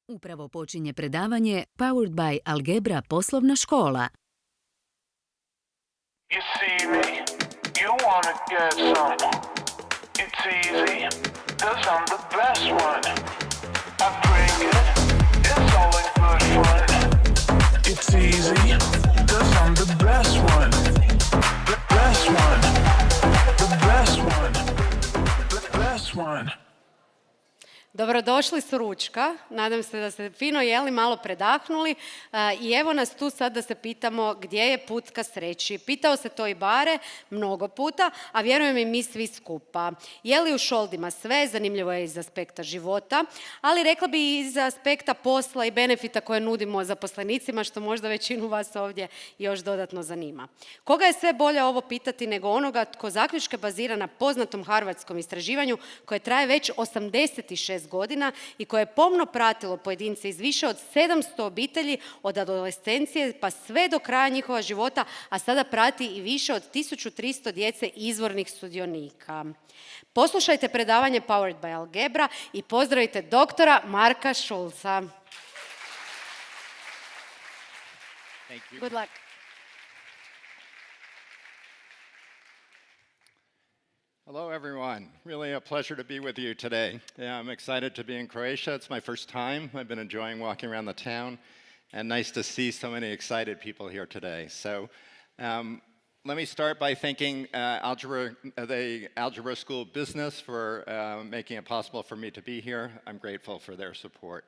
Upravo počinje predavanje Powered by Algebra poslovna škola. You see me, you wanna get some. It's easy, cause I'm the best one. I bring it, it's always good fun. It's easy, cause I'm the best one. The best one. The best one. The best one. Dobrodošli su ručka, nadam se da ste fino jeli, malo predahnuli i evo nas tu sad da se pitamo gdje je put ka sreći. Pitao se to i Bare mnogo puta, a vjerujem i mi svi skupa. Je li u šoldima sve, zanimljivo je iz aspekta života, ali rekla bi i iz aspekta posla i benefita koje nudimo zaposlenicima, što možda većinu vas ovdje još dodatno zanima. Koga je sve bolje ovo pitati nego onoga tko zaključke bazira na poznatom harvardskom istraživanju koje traje već 86 godina i koje je pomno pratilo pojedince iz više od 700 obitelji od adolescencije pa sve do kraja njihova života, a sada prati i više od 1300 djece izvornih sudionika. Poslušajte predavanje Powered by Algebra i pozdravite doktora Marka Schulza. Good luck. Hello, everyone. Really a pleasure to be with you today. Yeah, I'm excited to be in Croatia. It's my first time. I've been enjoying walking around the town, and nice to see so many excited people here today. So let me start by thanking the Algebra School of Business for making it possible for me to be here. I'm grateful for their support.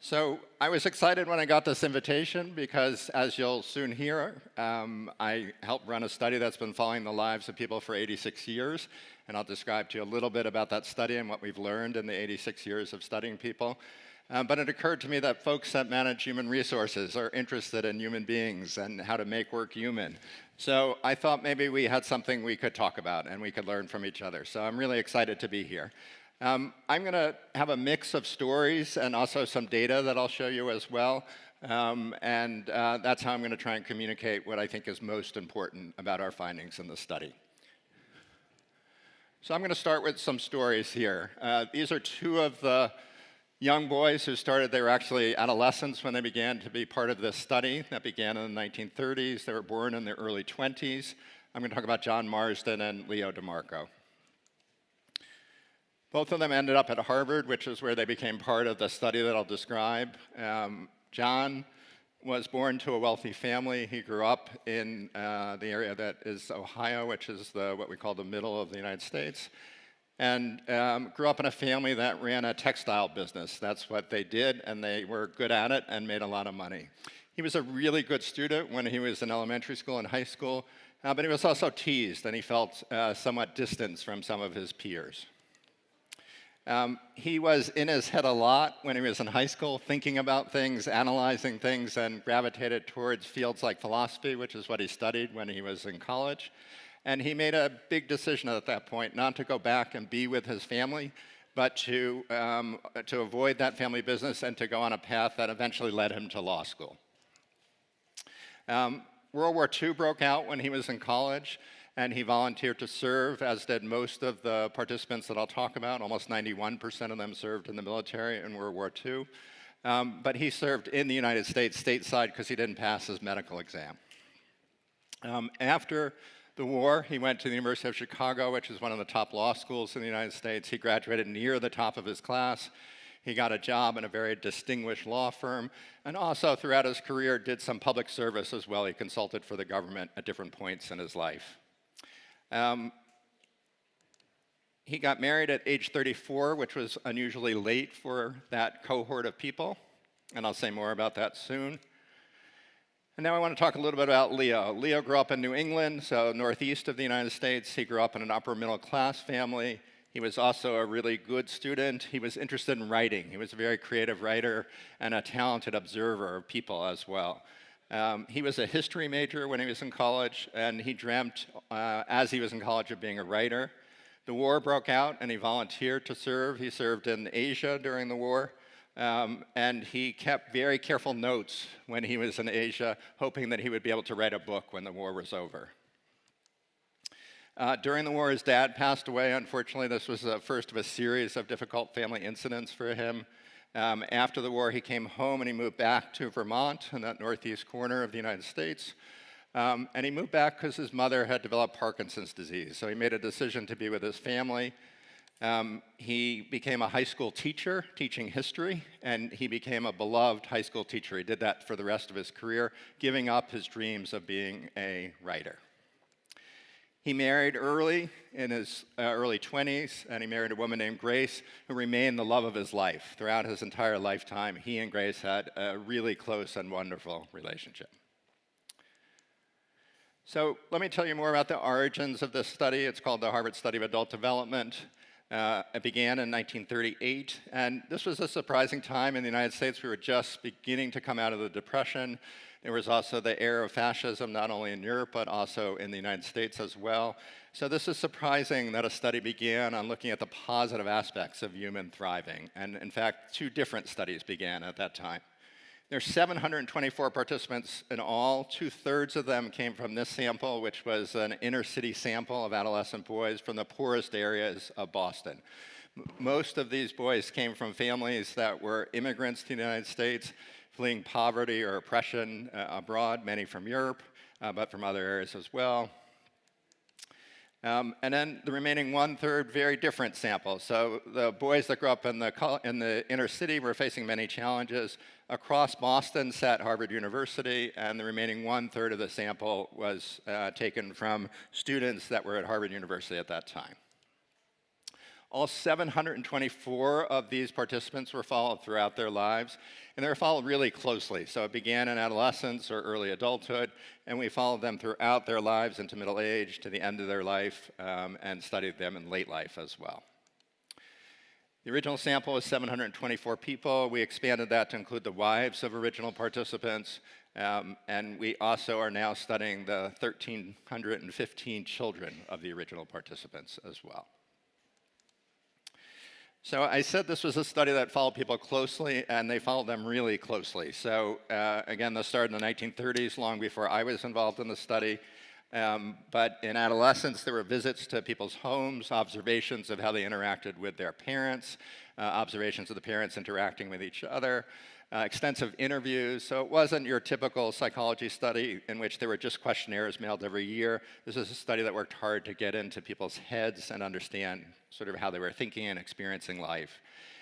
So I was excited when I got this invitation because, as you'll soon hear, I helped run a study that's been following the lives of people for 86 years, and I'll describe to you a little bit about that study and what we've learned in the 86 years of studying people. But it occurred to me that folks that manage human resources are interested in human beings and how to make work human. So I thought maybe we had something we could talk about and we could learn from each other. So I'm really excited to be here. I'm going to have a mix of stories and also some data that I'll show you as well. That's how I'm going to try and communicate what I think is most important about our findings in the study. So I'm going to start with some stories here. These are two of the young boys who started. They were actually adolescents when they began to be part of this study. That began in the 1930s. They were born in their early 20s. I'm going to talk about John Marsden and Leo DeMarco. Both of them ended up at Harvard, which is where they became part of the study that I'll describe. John was born to a wealthy family. He grew up in the area that is Ohio, which is what we call the middle of the United States, and grew up in a family that ran a textile business. That's what they did, and they were good at it and made a lot of money. He was a really good student when he was in elementary school and high school, but he was also teased, and he felt somewhat distanced from some of his peers. He was in his head a lot when he was in high school, thinking about things, analyzing things, and gravitated towards fields like philosophy, which is what he studied when he was in college. And he made a big decision at that point not to go back and be with his family, but to avoid that family business and to go on a path that eventually led him to law school. World War II broke out when he was in college, and he volunteered to serve, as did most of the participants that I'll talk about. Almost 91% of them served in the military in World War II. But he served in the United States stateside because he didn't pass his medical exam. After the war, he went to the University of Chicago, which is one of the top law schools in the United States. He graduated near the top of his class. He got a job in a very distinguished law firm, and also throughout his career did some public service as well. He consulted for the government at different points in his life. He got married at age 34, which was unusually late for that cohort of people, and I'll say more about that soon. And now I want to talk a little bit about Leo. Leo grew up in New England, so northeast of the United States. He grew up in an upper middle class family. He was also a really good student. He was interested in writing. He was a very creative writer and a talented observer of people as well. He was a history major when he was in college, and he dreamt, as he was in college, of being a writer. The war broke out, and he volunteered to serve. He served in Asia during the war, and he kept very careful notes when he was in Asia, hoping that he would be able to write a book when the war was over. During the war, his dad passed away. Unfortunately, this was the first of a series of difficult family incidents for him. After the war, he came home and he moved back to Vermont in that northeast corner of the United States. And he moved back because his mother had developed Parkinson's disease. So he made a decision to be with his family. He became a high school teacher, teaching history, and he became a beloved high school teacher. He did that for the rest of his career, giving up his dreams of being a writer. He married early, in his early 20s, and he married a woman named Grace, who remained the love of his life. Throughout his entire lifetime, he and Grace had a really close and wonderful relationship. So let me tell you more about the origins of this study. It's called the Harvard Study of Adult Development. It began in 1938, and this was a surprising time in the United States. We were just beginning to come out of the Depression. There was also the era of fascism, not only in Europe, but also in the United States as well. So this is surprising that a study began on looking at the positive aspects of human thriving. And in fact, 2 different studies began at that time. There's 724 participants in all. 2/3 of them came from this sample, which was an inner city sample of adolescent boys from the poorest areas of Boston. Most of these boys came from families that were immigrants to the United States, fleeing poverty or oppression abroad, many from Europe, but from other areas as well. And then the remaining 1/3, very different samples. So the boys that grew up in the inner city were facing many challenges. Across Boston sat Harvard University, and the remaining 1/3 of the sample was taken from students that were at Harvard University at that time. All 724 of these participants were followed throughout their lives, and they were followed really closely. So it began in adolescence or early adulthood, and we followed them throughout their lives into middle age, to the end of their life, and studied them in late life as well. The original sample was 724 people. We expanded that to include the wives of original participants, and we also are now studying the 1,315 children of the original participants as well. So I said this was a study that followed people closely, and they followed them really closely. So again, this started in the 1930s, long before I was involved in the study. But in adolescence, there were visits to people's homes, observations of how they interacted with their parents, observations of the parents interacting with each other, extensive interviews. So it wasn't your typical psychology study in which there were just questionnaires mailed every year. This is a study that worked hard to get into people's heads and understand sort of how they were thinking and experiencing life.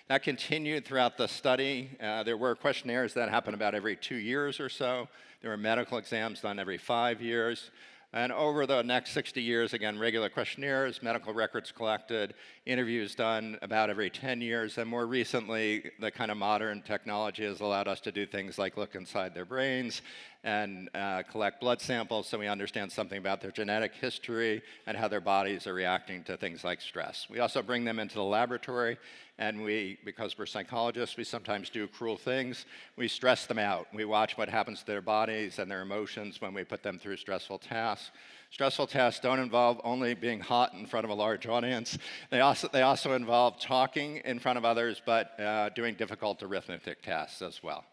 That continued throughout the study. There were questionnaires that happened about every 2 years or so. There were medical exams done every 5 years. And over the next 60 years, again, regular questionnaires, medical records collected, interviews done about every 10 years, and more recently, the kind of modern technology has allowed us to do things like look inside their brains and collect blood samples so we understand something about their genetic history and how their bodies are reacting to things like stress. We also bring them into the laboratory, and because we're psychologists, we sometimes do cruel things. We stress them out. We watch what happens to their bodies and their emotions when we put them through stressful tasks. Stressful tasks don't involve only being hot in front of a large audience. They also involve talking in front of others, but doing difficult arithmetic tasks as well.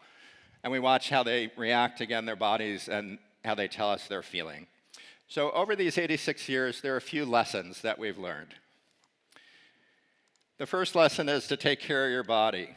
And we watch how they react, again, their bodies, and how they tell us they're feeling. So over these 86 years, there are a few lessons that we've learned. The first lesson is to take care of your body.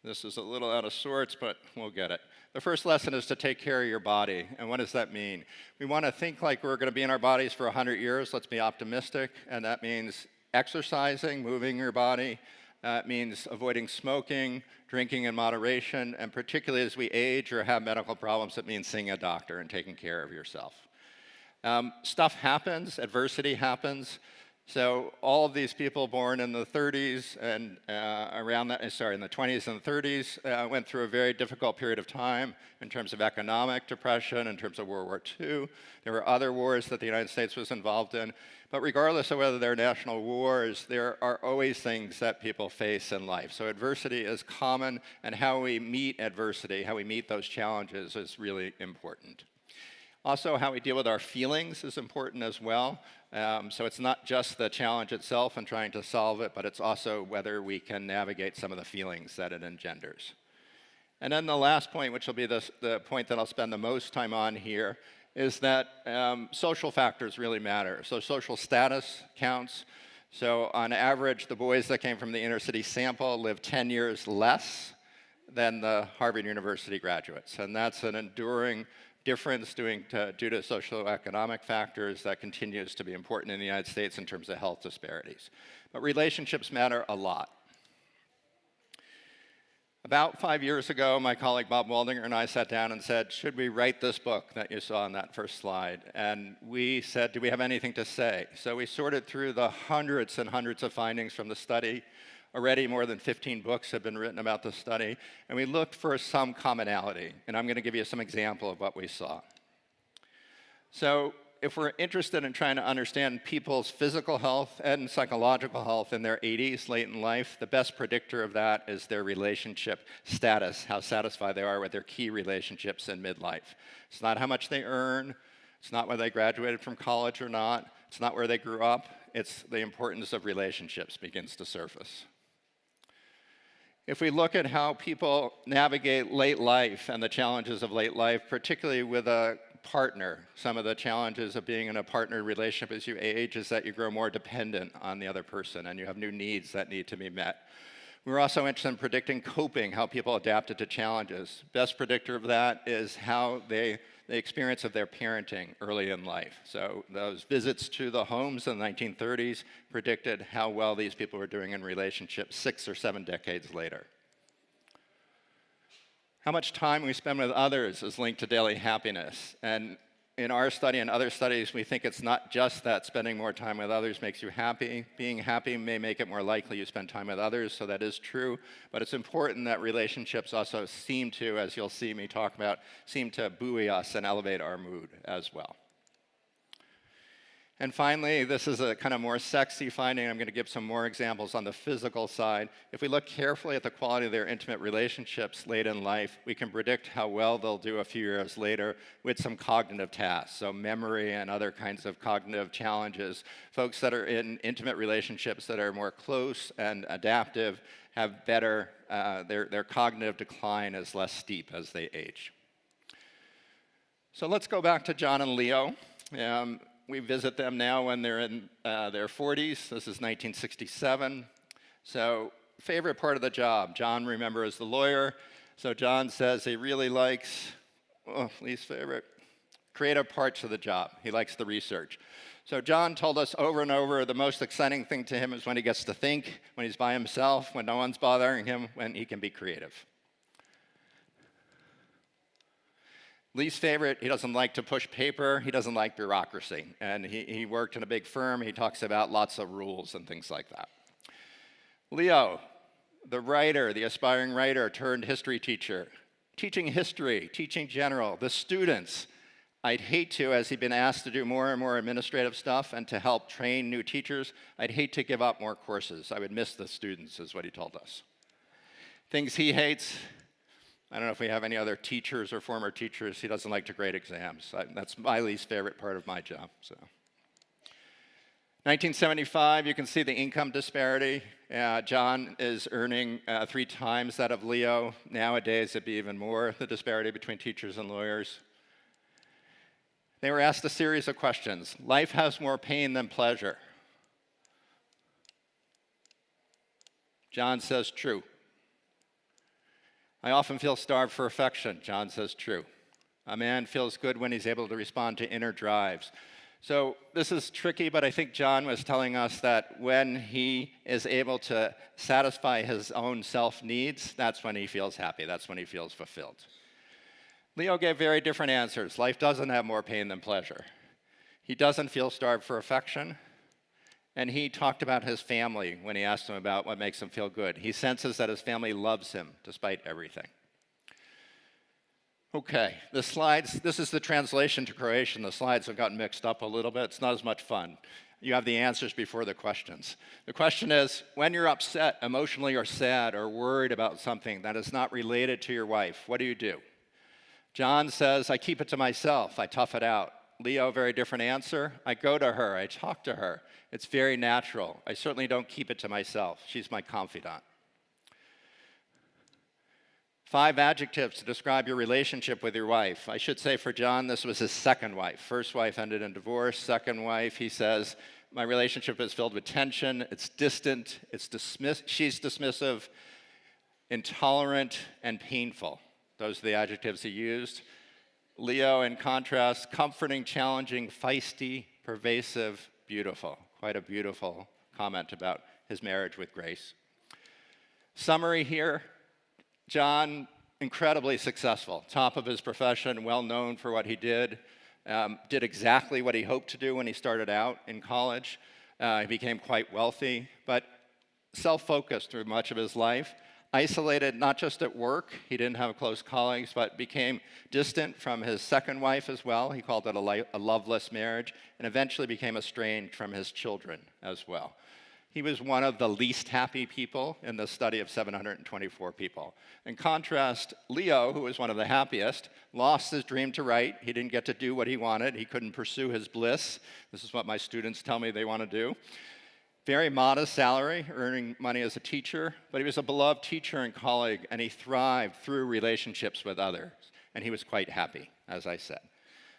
This is a little out of sorts, but we'll get it. The first lesson is to take care of your body. And what does that mean? We want to think like we're going to be in our bodies for 100 years. Let's be optimistic. And that means exercising, moving your body. It means avoiding smoking, drinking in moderation, and particularly as we age or have medical problems, it means seeing a doctor and taking care of yourself. Stuff happens, adversity happens. So all of these people born in the 30s and in the 20s and 30s went through a very difficult period of time in terms of economic depression, in terms of World War II. There were other wars that the United States was involved in. But regardless of whether they're national wars, there are always things that people face in life. So adversity is common, and how we meet adversity, how we meet those challenges is really important. Also, how we deal with our feelings is important as well. So it's not just the challenge itself and trying to solve it, but it's also whether we can navigate some of the feelings that it engenders. And then the last point, which will be the point that I'll spend the most time on here, is that social factors really matter. So social status counts. So on average, the boys that came from the inner city sample lived 10 years less than the Harvard University graduates. And that's an enduring difference due to socioeconomic factors that continues to be important in the United States in terms of health disparities. But relationships matter a lot. About 5 years ago, my colleague Bob Waldinger and I sat down and said, should we write this book that you saw on that first slide? And we said, do we have anything to say? So we sorted through the hundreds and hundreds of findings from the study. Already more than 15 books have been written about the study, and we looked for some commonality. And I'm going to give you some example of what we saw. So if we're interested in trying to understand people's physical health and psychological health in their 80s, late in life, the best predictor of that is their relationship status, how satisfied they are with their key relationships in midlife. It's not how much they earn. It's not whether they graduated from college or not. It's not where they grew up. It's the importance of relationships begins to surface. If we look at how people navigate late life and the challenges of late life, particularly with a partner, some of the challenges of being in a partner relationship as you age is that you grow more dependent on the other person and you have new needs that need to be met. We're also interested in predicting coping, how people adapted to challenges. Best predictor of that is how the experience of their parenting early in life. So those visits to the homes in the 1930s predicted how well these people were doing in relationships 6 or 7 decades later. How much time we spend with others is linked to daily happiness. And in our study and other studies, we think it's not just that spending more time with others makes you happy. Being happy may make it more likely you spend time with others, so that is true. But it's important that relationships also seem to, as you'll see me talk about, seem to buoy us and elevate our mood as well. And finally, this is a kind of more sexy finding. I'm going to give some more examples on the physical side. If we look carefully at the quality of their intimate relationships late in life, we can predict how well they'll do a few years later with some cognitive tasks, so memory and other kinds of cognitive challenges. Folks that are in intimate relationships that are more close and adaptive have better, their cognitive decline is less steep as they age. So let's go back to John and Leo. We visit them now when they're in their 40s. This is 1967. So favorite part of the job. John, remember, is the lawyer. So John says he really likes, least favorite, creative parts of the job. He likes the research. So John told us over and over the most exciting thing to him is when he gets to think, when he's by himself, when no one's bothering him, when he can be creative. Least favorite, he doesn't like to push paper, he doesn't like bureaucracy. And he worked in a big firm, he talks about lots of rules and things like that. Leo, the writer, the aspiring writer turned history teacher. Teaching history, teaching general, the students. I'd hate to, as he'd been asked to do more and more administrative stuff and to help train new teachers, I'd hate to give up more courses. I would miss the students, is what he told us. Things he hates, I don't know if we have any other teachers or former teachers. He doesn't like to grade exams. That's my least favorite part of my job. So, 1975, you can see the income disparity. John is earning 3 times that of Leo. Nowadays, it'd be even more, the disparity between teachers and lawyers. They were asked a series of questions. Life has more pain than pleasure. John says true. I often feel starved for affection. John says true. A man feels good when he's able to respond to inner drives. So this is tricky, but I think John was telling us that when he is able to satisfy his own self-needs, that's when he feels happy. That's when he feels fulfilled. Leo gave very different answers. Life doesn't have more pain than pleasure. He doesn't feel starved for affection. And he talked about his family when he asked him about what makes him feel good. He senses that his family loves him despite everything. Okay, the slides, this is the translation to Croatian. The slides have gotten mixed up a little bit. It's not as much fun. You have the answers before the questions. The question is, when you're upset, emotionally or sad or worried about something that is not related to your wife, what do you do? John says, I keep it to myself. I tough it out. Leo, very different answer. I go to her. I talk to her. It's very natural. I certainly don't keep it to myself. She's my confidant. 5 adjectives to describe your relationship with your wife. I should say for John, this was his second wife. First wife ended in divorce. Second wife, he says, My relationship is filled with tension, it's distant, she's dismissive, intolerant, and painful. Those are the adjectives he used. Leo, in contrast, comforting, challenging, feisty, pervasive, beautiful. Quite a beautiful comment about his marriage with Grace. Summary here, John, incredibly successful, top of his profession, well known for what he did exactly what he hoped to do when he started out in college. He became quite wealthy, but self-focused through much of his life, isolated not just at work, he didn't have close colleagues, but became distant from his second wife as well. He called it a loveless marriage, and eventually became estranged from his children as well. He was one of the least happy people in the study of 724 people. In contrast, Leo, who was one of the happiest, lost his dream to write. He didn't get to do what he wanted. He couldn't pursue his bliss. This is what my students tell me they want to do. Very modest salary, earning money as a teacher, but he was a beloved teacher and colleague, and he thrived through relationships with others, and he was quite happy, as I said.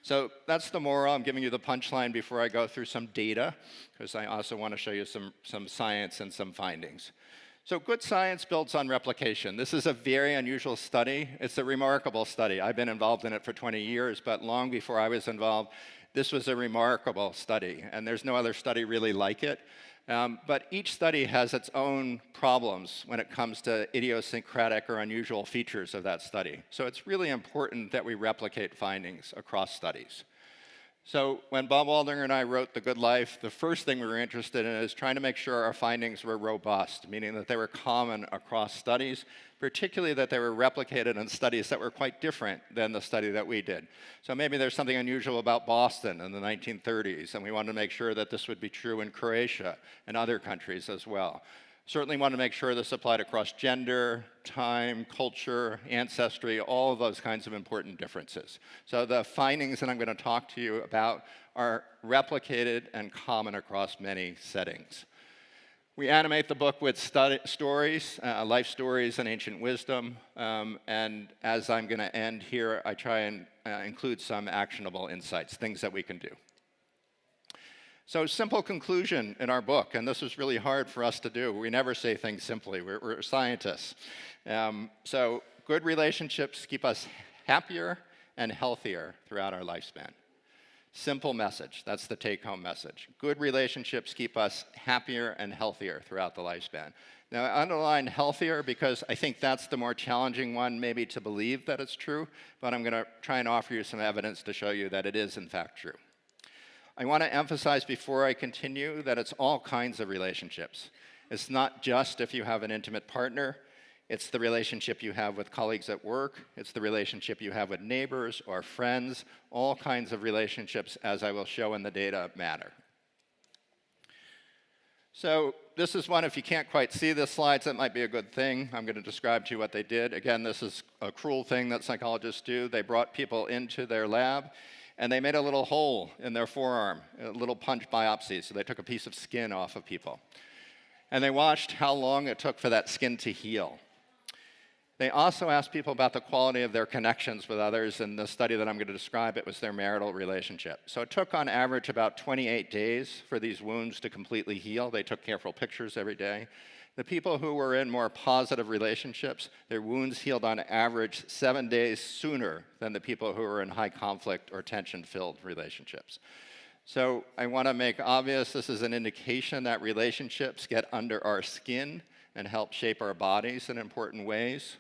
So that's the moral. I'm giving you the punchline before I go through some data, because I also want to show you some science and some findings. So good science builds on replication. This is a very unusual study. It's a remarkable study. I've been involved in it for 20 years, but long before I was involved, this was a remarkable study, and there's no other study really like it. But each study has its own problems when it comes to idiosyncratic or unusual features of that study. So it's really important that we replicate findings across studies. So when Bob Waldinger and I wrote The Good Life, the first thing we were interested in is trying to make sure our findings were robust, meaning that they were common across studies, particularly that they were replicated in studies that were quite different than the study that we did. So maybe there's something unusual about Boston in the 1930s, and we wanted to make sure that this would be true in Croatia and other countries as well. Certainly want to make sure this applied across gender, time, culture, ancestry, all of those kinds of important differences. So the findings that I'm going to talk to you about are replicated and common across many settings. We animate the book with stories, life stories and ancient wisdom, and as I'm going to end here, I try and include some actionable insights, things that we can do. So simple conclusion in our book, and this is really hard for us to do. We never say things simply. We're scientists. So good relationships keep us happier and healthier throughout our lifespan. Simple message. That's the take-home message. Good relationships keep us happier and healthier throughout the lifespan. Now, I underline healthier because I think that's the more challenging one maybe to believe that it's true, but I'm going to try and offer you some evidence to show you that it is in fact true. I want to emphasize before I continue that it's all kinds of relationships. It's not just if you have an intimate partner, it's the relationship you have with colleagues at work, it's the relationship you have with neighbors or friends, all kinds of relationships, as I will show in the data, matter. So this is one, if you can't quite see the slides, that might be a good thing. I'm going to describe to you what they did. Again, this is a cruel thing that psychologists do. They brought people into their lab, and they made a little hole in their forearm, a little punch biopsy. So they took a piece of skin off of people. And they watched how long it took for that skin to heal. They also asked people about the quality of their connections with others. In the study that I'm going to describe, it was their marital relationship. So it took on average about 28 days for these wounds to completely heal. They took careful pictures every day. The people who were in more positive relationships, their wounds healed on average 7 days sooner than the people who were in high conflict or tension-filled relationships. So I want to make obvious this is an indication that relationships get under our skin and help shape our bodies in important ways.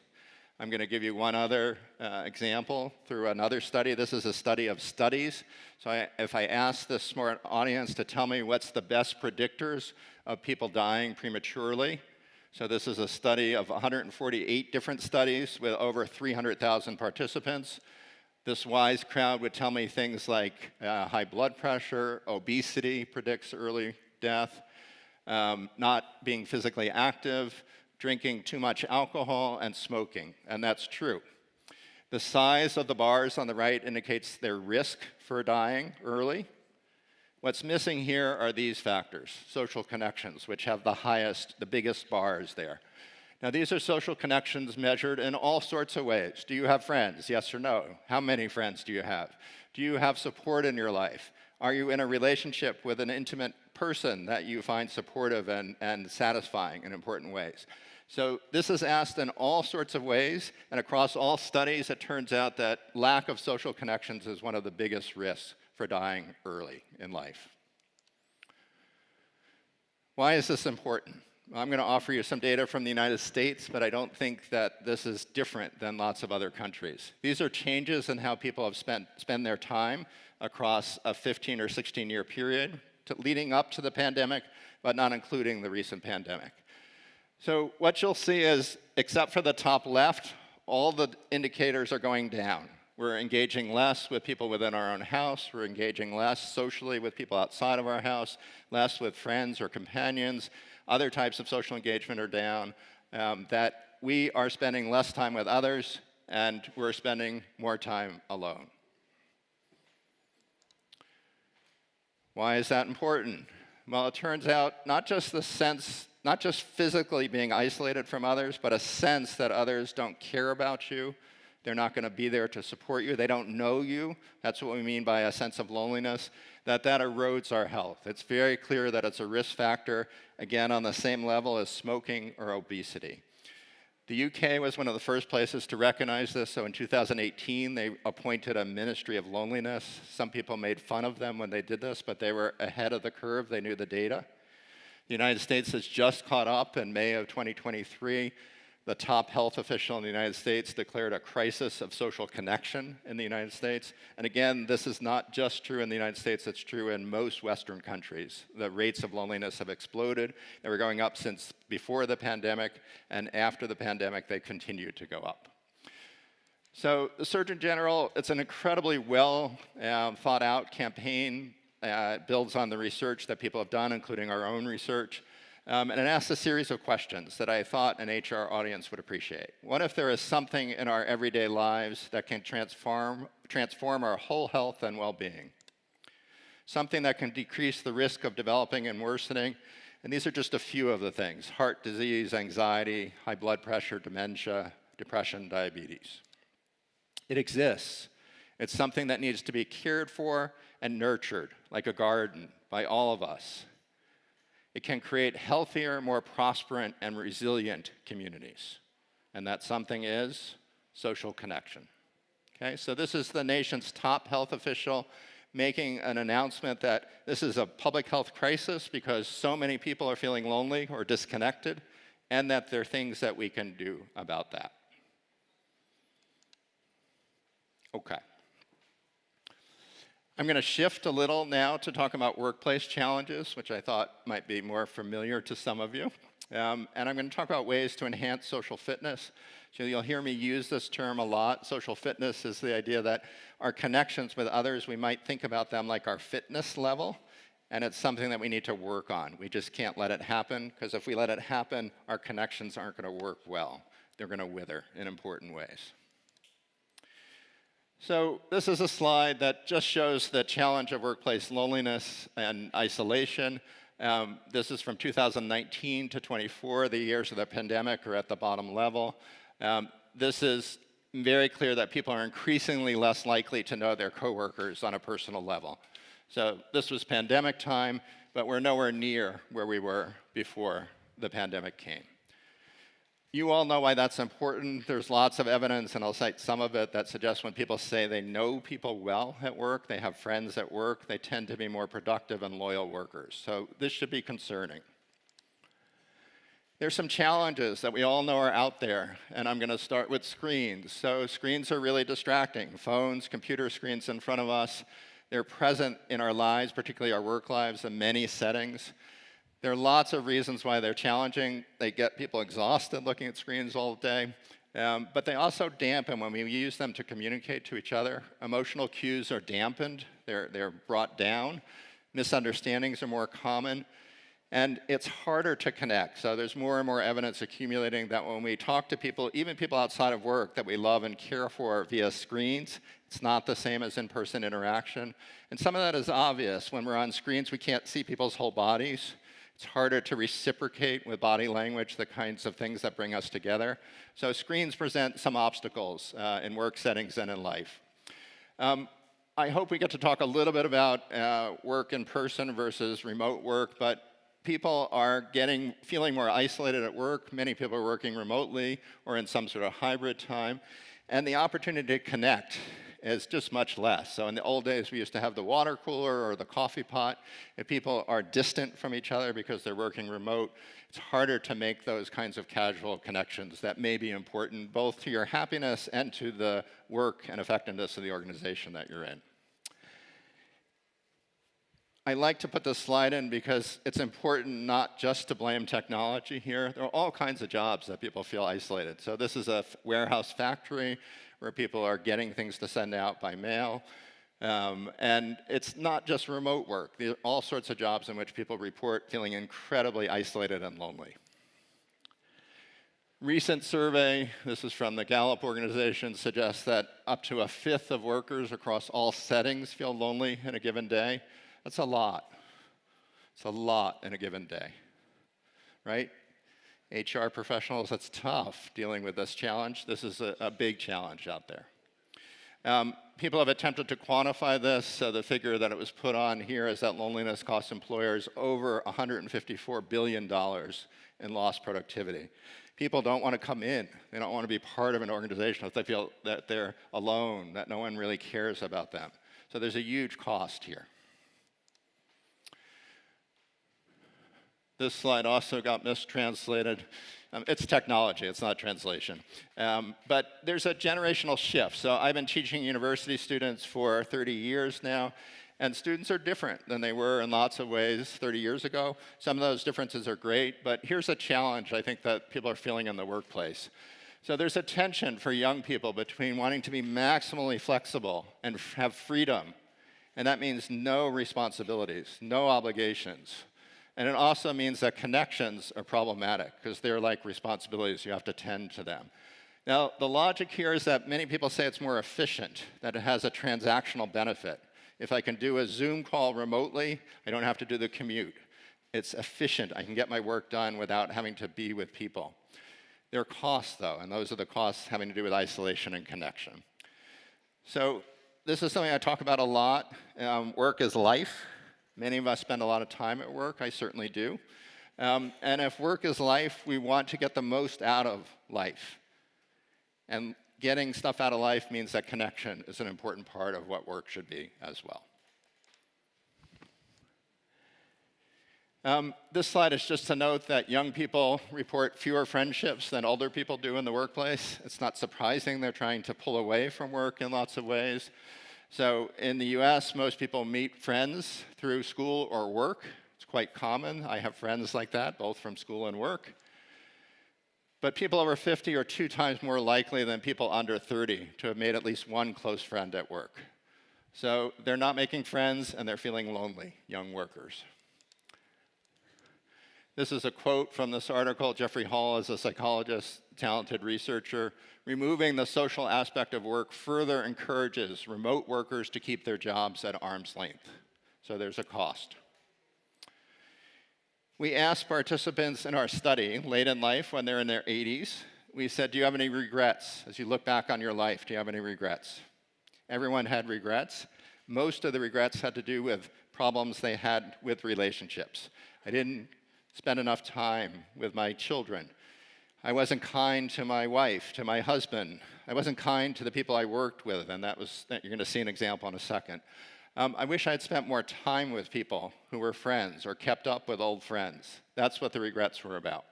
I'm going to give you one other example through another study. This is a study of studies. So if I ask this smart audience to tell me what's the best predictors of people dying prematurely, so this is a study of 148 different studies with over 300,000 participants. This wise crowd would tell me things like high blood pressure, obesity predicts early death, not being physically active, drinking too much alcohol, and smoking, and that's true. The size of the bars on the right indicates their risk for dying early. What's missing here are these factors, social connections, which have the biggest bars there. Now, these are social connections measured in all sorts of ways. Do you have friends? Yes or no? How many friends do you have? Do you have support in your life? Are you in a relationship with an intimate person that you find supportive and satisfying in important ways? So this is asked in all sorts of ways, and across all studies, it turns out that lack of social connections is one of the biggest risks for dying early in life. Why is this important? I'm going to offer you some data from the United States, but I don't think that this is different than lots of other countries. These are changes in how people have spent their time across a 15 or 16-year period leading up to the pandemic, but not including the recent pandemic. So what you'll see is, except for the top left, all the indicators are going down. We're engaging less with people within our own house. We're engaging less socially with people outside of our house, less with friends or companions. Other types of social engagement are down. That we are spending less time with others, and we're spending more time alone. Why is that important? Well, it turns out not just physically being isolated from others, but a sense that others don't care about you. They're not going to be there to support you. They don't know you. That's what we mean by a sense of loneliness, that erodes our health. It's very clear that it's a risk factor, again, on the same level as smoking or obesity. The UK was one of the first places to recognize this. So in 2018, they appointed a Ministry of Loneliness. Some people made fun of them when they did this, but they were ahead of the curve. They knew the data. The United States has just caught up. In May of 2023. The top health official in the United States declared a crisis of social connection in the United States. And again, this is not just true in the United States, it's true in most Western countries. The rates of loneliness have exploded. They were going up since before the pandemic, and after the pandemic, they continued to go up. So the Surgeon General, it's an incredibly well thought out campaign. It builds on the research that people have done, including our own research. And it asks a series of questions that I thought an HR audience would appreciate. What if there is something in our everyday lives that can transform our whole health and well-being? Something that can decrease the risk of developing and worsening. And these are just a few of the things: heart disease, anxiety, high blood pressure, dementia, depression, diabetes. It exists. It's something that needs to be cared for and nurtured, like a garden, by all of us. It can create healthier, more prosperous, and resilient communities. And that something is social connection. Okay, so this is the nation's top health official making an announcement that this is a public health crisis because so many people are feeling lonely or disconnected, and that there are things that we can do about that. Okay. I'm going to shift a little now to talk about workplace challenges, which I thought might be more familiar to some of you. And I'm going to talk about ways to enhance social fitness. So you'll hear me use this term a lot. Social fitness is the idea that our connections with others, we might think about them like our fitness level, and it's something that we need to work on. We just can't let it happen, because if we let it happen, our connections aren't going to work well. They're going to wither in important ways. So this is a slide that just shows the challenge of workplace loneliness and isolation. This is from 2019 to 24. The years of the pandemic are at the bottom level. This is very clear that people are increasingly less likely to know their coworkers on a personal level. So this was pandemic time, but we're nowhere near where we were before the pandemic came. You all know why that's important. There's lots of evidence, and I'll cite some of it, that suggests when people say they know people well at work, they have friends at work, they tend to be more productive and loyal workers. So this should be concerning. There's some challenges that we all know are out there, and I'm going to start with screens. So screens are really distracting. Phones, computer screens in front of us, they're present in our lives, particularly our work lives, in many settings. There are lots of reasons why they're challenging. They get people exhausted looking at screens all day, but they also dampen when we use them to communicate to each other. Emotional cues are dampened, they're brought down. Misunderstandings are more common, and it's harder to connect. So there's more and more evidence accumulating that when we talk to people, even people outside of work that we love and care for via screens, it's not the same as in-person interaction. And some of that is obvious. When we're on screens, we can't see people's whole bodies. It's harder to reciprocate with body language the kinds of things that bring us together. So screens present some obstacles in work settings and in life. I hope we get to talk a little bit about work in person versus remote work, but people are feeling more isolated at work. Many people are working remotely or in some sort of hybrid time, and the opportunity to connect is just much less. So in the old days, we used to have the water cooler or the coffee pot. If people are distant from each other because they're working remote, it's harder to make those kinds of casual connections that may be important both to your happiness and to the work and effectiveness of the organization that you're in. I like to put this slide in because it's important not just to blame technology here. There are all kinds of jobs that people feel isolated. So this is a warehouse factory where people are getting things to send out by mail. And it's not just remote work. There are all sorts of jobs in which people report feeling incredibly isolated and lonely. Recent survey, this is from the Gallup organization, suggests that up to a fifth of workers across all settings feel lonely in a given day. That's a lot. It's a lot in a given day, right? HR professionals, that's tough dealing with this challenge. This is a big challenge out there. People have attempted to quantify this. So the figure that it was put on here is that loneliness costs employers over $154 billion in lost productivity. People don't want to come in. They don't want to be part of an organization if they feel that they're alone, that no one really cares about them. So there's a huge cost here. This slide also got mistranslated. It's technology, it's not translation. But there's a generational shift. So I've been teaching university students for 30 years now, and students are different than they were in lots of ways 30 years ago. Some of those differences are great, but here's a challenge I think that people are feeling in the workplace. So there's a tension for young people between wanting to be maximally flexible and have freedom, and that means no responsibilities, no obligations. And it also means that connections are problematic because they're like responsibilities. You have to tend to them. Now, the logic here is that many people say it's more efficient, that it has a transactional benefit. If I can do a Zoom call remotely, I don't have to do the commute. It's efficient. I can get my work done without having to be with people. There are costs, though, and those are the costs having to do with isolation and connection. So this is something I talk about a lot. Work is life. Many of us spend a lot of time at work. I certainly do. And if work is life, we want to get the most out of life. And getting stuff out of life means that connection is an important part of what work should be as well. This slide is just to note that young people report fewer friendships than older people do in the workplace. It's not surprising they're trying to pull away from work in lots of ways. So in the US, most people meet friends through school or work. It's quite common. I have friends like that, both from school and work. But people over 50 are 2 times more likely than people under 30 to have made at least one close friend at work. So they're not making friends and they're feeling lonely, young workers. This is a quote from this article. Jeffrey Hall is a psychologist, talented researcher. Removing the social aspect of work further encourages remote workers to keep their jobs at arm's length. So there's a cost. We asked participants in our study late in life when they're in their 80s, we said, do you have any regrets? As you look back on your life, do you have any regrets? Everyone had regrets. Most of the regrets had to do with problems they had with relationships. I didn't spend enough time with my children. I wasn't kind to my wife, to my husband. I wasn't kind to the people I worked with, and you're going to see an example in a second. I wish I had spent more time with people who were friends or kept up with old friends. That's what the regrets were about.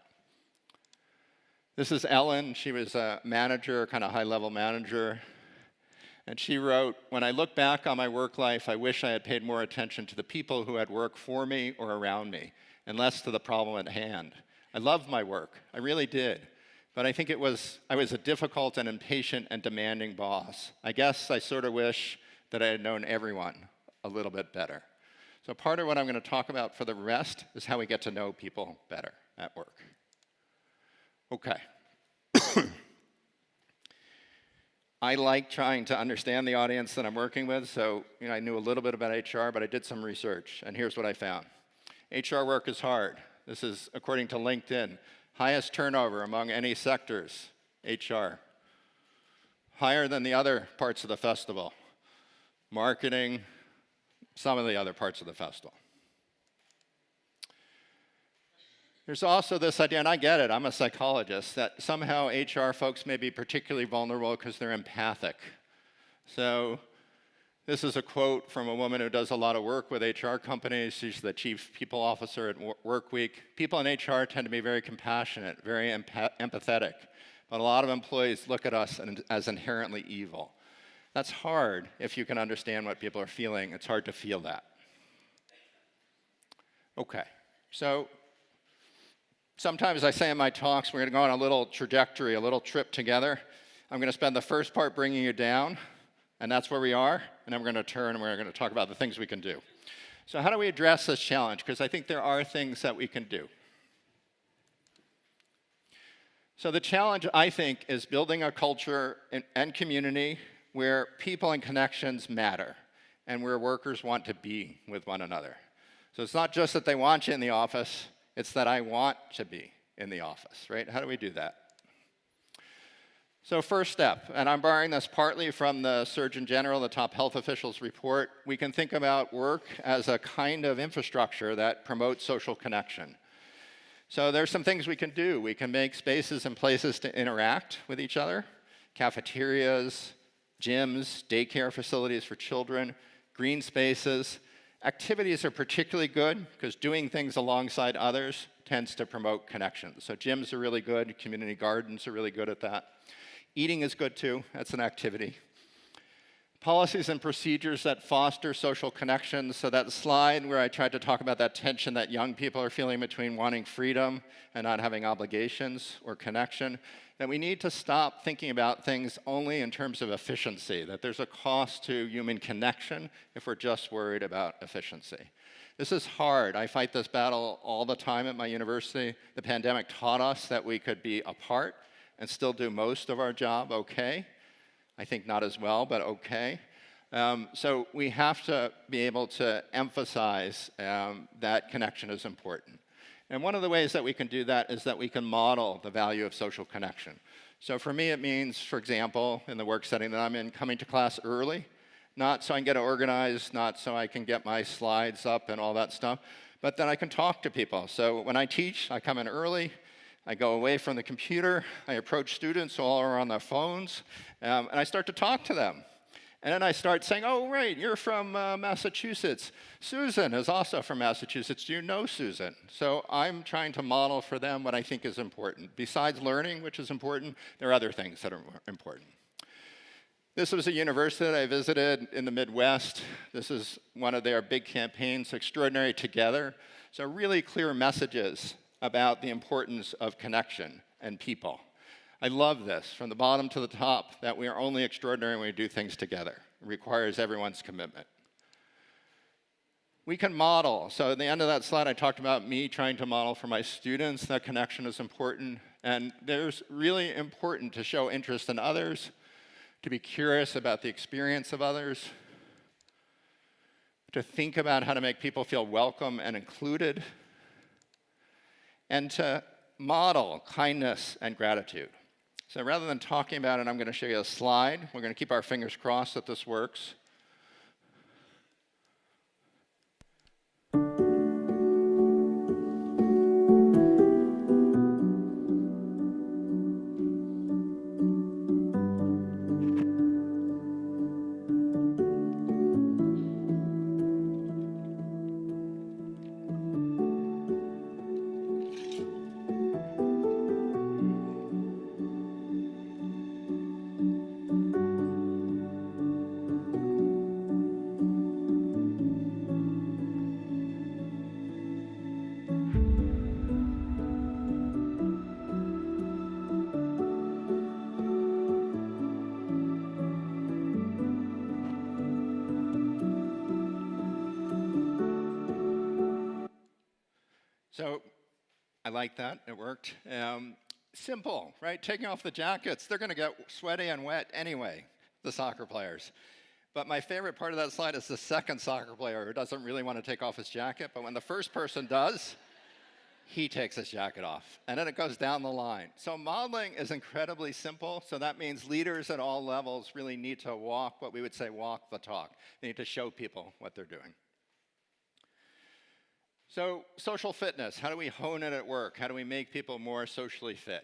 This is Ellen. She was a manager, kind of high-level manager. And she wrote, when I look back on my work life, I wish I had paid more attention to the people who had worked for me or around me, and less to the problem at hand. I loved my work, I really did. But I think I was a difficult and impatient and demanding boss. I guess I sort of wish that I had known everyone a little bit better. So part of what I'm going to talk about for the rest is how we get to know people better at work. Okay. I like trying to understand the audience that I'm working with, so I knew a little bit about HR, but I did some research, and here's what I found. HR work is hard. This is according to LinkedIn. Highest turnover among any sectors, HR. Higher than the other parts of the festival. marketing, some of the other parts of the festival. There's also this idea, and I get it, I'm a psychologist, that somehow HR folks may be particularly vulnerable because they're empathic. So this is a quote from a woman who does a lot of work with HR companies. She's the chief people officer at Workweek. People in HR tend to be very compassionate, very empathetic, but a lot of employees look at us as inherently evil. That's hard if you can understand what people are feeling. It's hard to feel that. Okay, so sometimes I say in my talks, we're going to go on a little trajectory, a little trip together. I'm going to spend the first part bringing you down, and that's where we are, and then we're going to turn and we're going to talk about the things we can do. So how do we address this challenge? Because I think there are things that we can do. So the challenge, I think, is building a culture and community where people and connections matter and where workers want to be with one another. So it's not just that they want you in the office, it's that I want to be in the office, right? How do we do that? So first step, and I'm borrowing this partly from the Surgeon General, the top health officials report, we can think about work as a kind of infrastructure that promotes social connection. So there's some things we can do. We can make spaces and places to interact with each other, cafeterias, gyms, daycare facilities for children, green spaces. Activities are particularly good because doing things alongside others tends to promote connections. So gyms are really good, community gardens are really good at that. Eating is good too, that's an activity. Policies and procedures that foster social connections. So that slide where I tried to talk about that tension that young people are feeling between wanting freedom and not having obligations or connection, that we need to stop thinking about things only in terms of efficiency, that there's a cost to human connection if we're just worried about efficiency. This is hard. I fight this battle all the time at my university. The pandemic taught us that we could be apart and still do most of our job okay. I think not as well, but okay. So we have to be able to emphasize that connection is important. And one of the ways that we can do that is that we can model the value of social connection. So for me, it means, for example, in the work setting that I'm in, coming to class early, not so I can get organized, not so I can get my slides up and all that stuff, but that I can talk to people. So when I teach, I come in early, I go away from the computer, I approach students who all are on their phones, and I start to talk to them. And then I start saying, oh, right, you're from Massachusetts. Susan is also from Massachusetts. Do you know Susan? So I'm trying to model for them what I think is important. Besides learning, which is important, there are other things that are important. This was a university that I visited in the Midwest. This is one of their big campaigns, Extraordinary Together. So really clear messages about the importance of connection and people. I love this, from the bottom to the top, that we are only extraordinary when we do things together. It requires everyone's commitment. We can model. So at the end of that slide, I talked about me trying to model for my students. That connection is important. And there's really important to show interest in others, to be curious about the experience of others, to think about how to make people feel welcome and included, and to model kindness and gratitude. So rather than talking about it, I'm going to show you a slide. We're going to keep our fingers crossed that this works. So I like that, it worked. Simple, right? Taking off the jackets, they're gonna get sweaty and wet anyway, the soccer players. But my favorite part of that slide is the second soccer player who doesn't really want to take off his jacket, but when the first person does, he takes his jacket off. And then it goes down the line. So modeling is incredibly simple. So that means leaders at all levels really need to walk what we would say walk the talk. They need to show people what they're doing. So social fitness, how do we hone it at work? How do we make people more socially fit?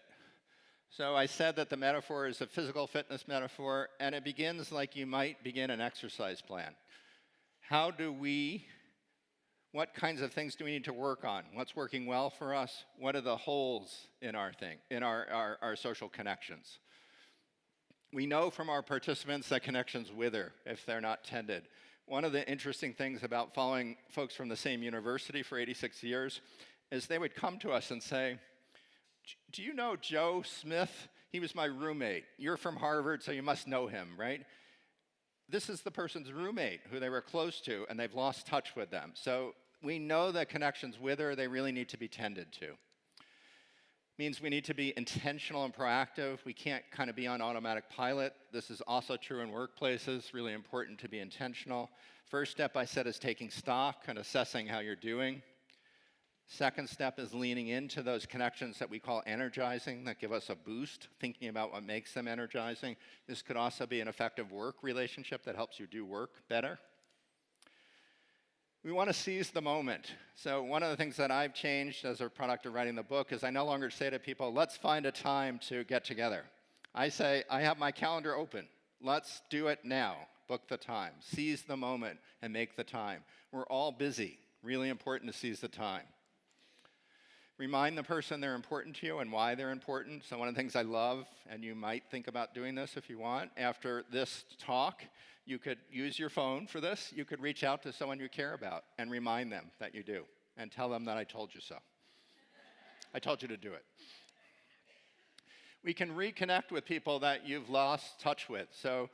So I said that the metaphor is a physical fitness metaphor, and it begins like you might begin an exercise plan. What kinds of things do we need to work on? What's working well for us? What are the holes in our social connections? We know from our participants that connections wither if they're not tended. One of the interesting things about following folks from the same university for 86 years is they would come to us and say, do you know Joe Smith? He was my roommate. You're from Harvard, so you must know him, right? This is the person's roommate who they were close to, and they've lost touch with them. So we know that connections wither, they really need to be tended to. Means we need to be intentional and proactive. We can't kind of be on automatic pilot. This is also true in workplaces, really important to be intentional. First step I said is taking stock and assessing how you're doing. Second step is leaning into those connections that we call energizing, that give us a boost, thinking about what makes them energizing. This could also be an effective work relationship that helps you do work better. We want to seize the moment. So one of the things that I've changed as a product of writing the book is I no longer say to people, let's find a time to get together. I say, I have my calendar open. Let's do it now. Book the time. Seize the moment and make the time. We're all busy. Really important to seize the time. Remind the person they're important to you and why they're important. So one of the things I love, and you might think about doing this if you want, after this talk, you could use your phone for this. You could reach out to someone you care about and remind them that you do and tell them that I told you so. I told you to do it. We can reconnect with people that you've lost touch with. So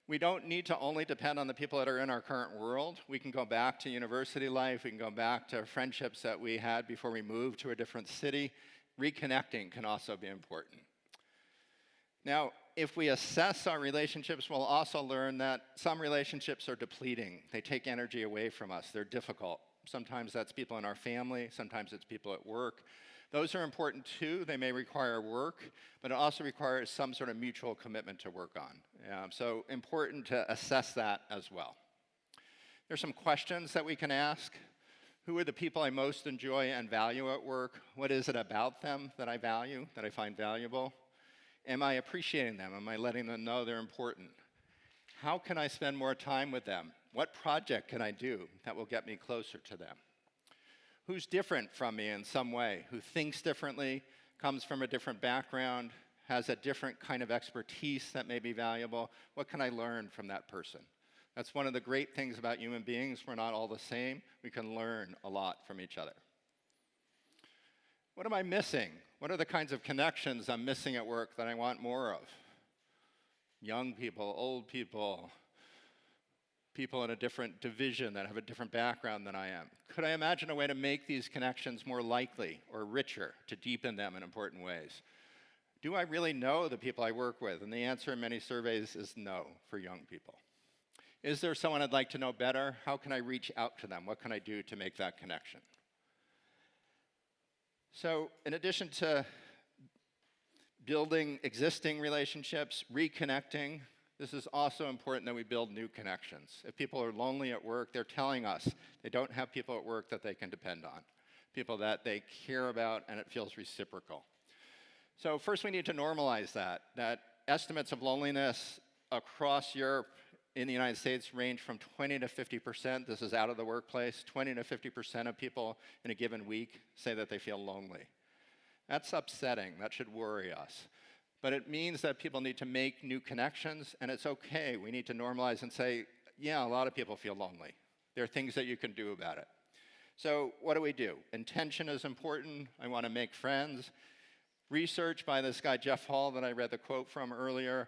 we don't need to only depend on the people that are in our current world. We can go back to university life. We can go back to friendships that we had before we moved to a different city. Reconnecting can also be important. Now, if we assess our relationships, we'll also learn that some relationships are depleting. They take energy away from us. They're difficult. Sometimes that's people in our family. Sometimes it's people at work. Those are important too. They may require work, but it also requires some sort of mutual commitment to work on. So important to assess that as well. There's some questions that we can ask. Who are the people I most enjoy and value at work? What is it about them that I value, that I find valuable? Am I appreciating them? Am I letting them know they're important? How can I spend more time with them? What project can I do that will get me closer to them? Who's different from me in some way? Who thinks differently, comes from a different background, has a different kind of expertise that may be valuable? What can I learn from that person? That's one of the great things about human beings. We're not all the same. We can learn a lot from each other. What am I missing? What are the kinds of connections I'm missing at work that I want more of? Young people, old people, people in a different division that have a different background than I am. Could I imagine a way to make these connections more likely or richer, to deepen them in important ways? Do I really know the people I work with? And the answer in many surveys is no for young people. Is there someone I'd like to know better? How can I reach out to them? What can I do to make that connection? So in addition to building existing relationships, reconnecting, this is also important that we build new connections. If people are lonely at work, they're telling us they don't have people at work that they can depend on, people that they care about, and it feels reciprocal. So first we need to normalize that estimates of loneliness across Europe in the United States range from 20 to 50%. This is out of the workplace. 20 to 50% of people in a given week say that they feel lonely. That's upsetting. That should worry us. But it means that people need to make new connections, and it's okay. We need to normalize and say, yeah, a lot of people feel lonely. There are things that you can do about it. So what do? Intention is important. I want to make friends. Research by this guy, Jeff Hall, that I read the quote from earlier,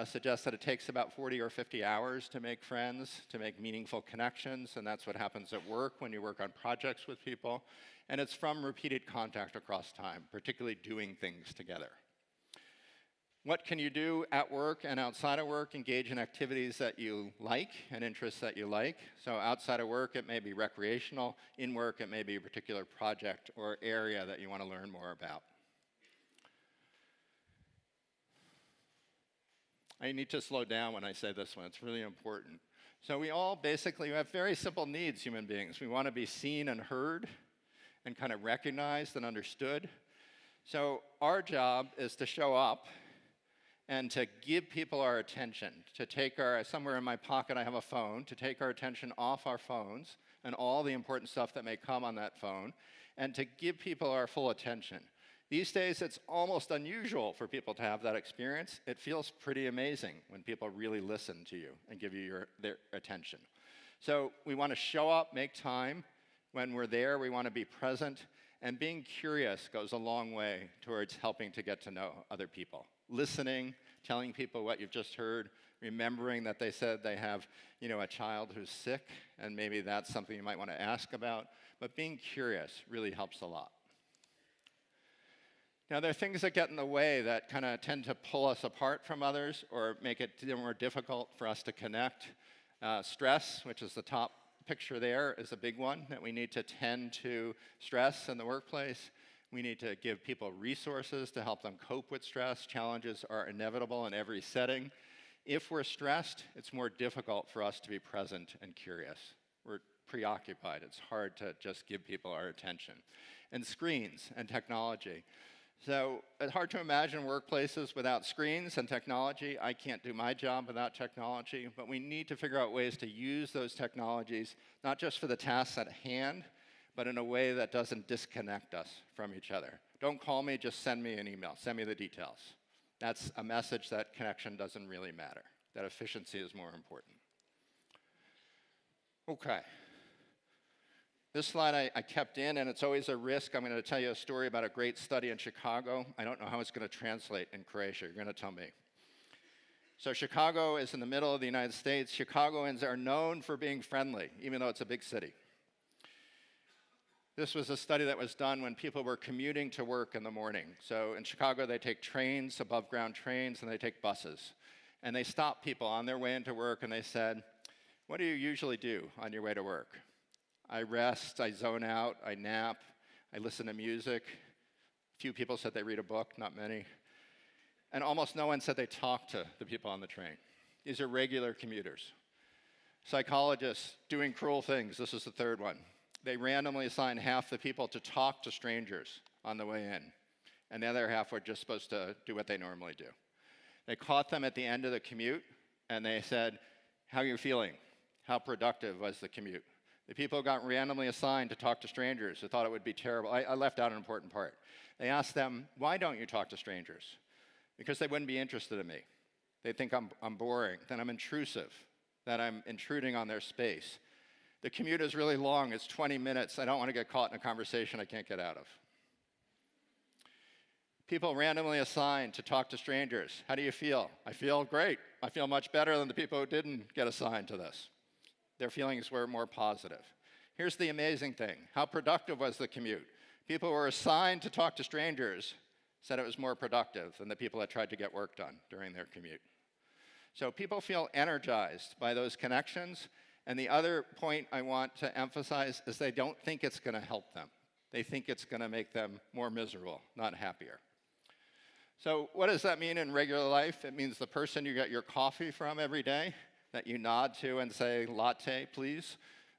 suggests that it takes about 40 or 50 hours to make friends, to make meaningful connections, and that's what happens at work when you work on projects with people. And it's from repeated contact across time, particularly doing things together. What can you do at work and outside of work? Engage in activities that you like and interests that you like. So outside of work, it may be recreational. In work, it may be a particular project or area that you want to learn more about. I need to slow down when I say this one. It's really important. So we all basically have very simple needs, human beings. We want to be seen and heard and kind of recognized and understood. So our job is to show up and to give people our attention, to take somewhere in my pocket I have a phone, to take our attention off our phones and all the important stuff that may come on that phone, and to give people our full attention. These days, it's almost unusual for people to have that experience. It feels pretty amazing when people really listen to you and give you their attention. So we want to show up, make time. When we're there, we want to be present, and being curious goes a long way towards helping to get to know other people. Listening, telling people what you've just heard, remembering that they said they have, a child who's sick, and maybe that's something you might want to ask about. But being curious really helps a lot. Now, there are things that get in the way that kind of tend to pull us apart from others or make it more difficult for us to connect. Stress, which is the top picture there, is a big one that we need to tend to stress in the workplace. We need to give people resources to help them cope with stress. Challenges are inevitable in every setting. If we're stressed, it's more difficult for us to be present and curious. We're preoccupied. It's hard to just give people our attention. And screens and technology. So it's hard to imagine workplaces without screens and technology. I can't do my job without technology, but we need to figure out ways to use those technologies, not just for the tasks at hand, but in a way that doesn't disconnect us from each other. Don't call me, just send me an email. Send me the details. That's a message that connection doesn't really matter, that efficiency is more important. Okay. This slide I kept in, and it's always a risk. I'm going to tell you a story about a great study in Chicago. I don't know how it's going to translate in Croatia. You're going to tell me. So Chicago is in the middle of the United States. Chicagoans are known for being friendly, even though it's a big city. This was a study that was done when people were commuting to work in the morning. So in Chicago, they take trains, above ground trains, and they take buses. And they stopped people on their way into work, and they said, "What do you usually do on your way to work?" "I rest, I zone out, I nap, I listen to music." A few people said they read a book, not many. And almost no one said they talk to the people on the train. These are regular commuters. Psychologists doing cruel things. This is the third one. They randomly assigned half the people to talk to strangers on the way in, and the other half were just supposed to do what they normally do. They caught them at the end of the commute, and they said, "How are you feeling? How productive was the commute?" The people who got randomly assigned to talk to strangers who thought it would be terrible. I left out an important part. They asked them, "Why don't you talk to strangers?" Because they wouldn't be interested in me. They think I'm boring, that I'm intrusive, that I'm intruding on their space. The commute is really long. It's 20 minutes. I don't want to get caught in a conversation I can't get out of. People randomly assigned to talk to strangers. How do you feel? "I feel great. I feel much better than the people who didn't get assigned to this." Their feelings were more positive. Here's the amazing thing. How productive was the commute? People who were assigned to talk to strangers said it was more productive than the people that tried to get work done during their commute. So people feel energized by those connections. And the other point I want to emphasize is they don't think it's going to help them. They think it's going to make them more miserable, not happier. So what does that mean in regular life? It means the person you get your coffee from every day, that you nod to and say, "Latte, please,"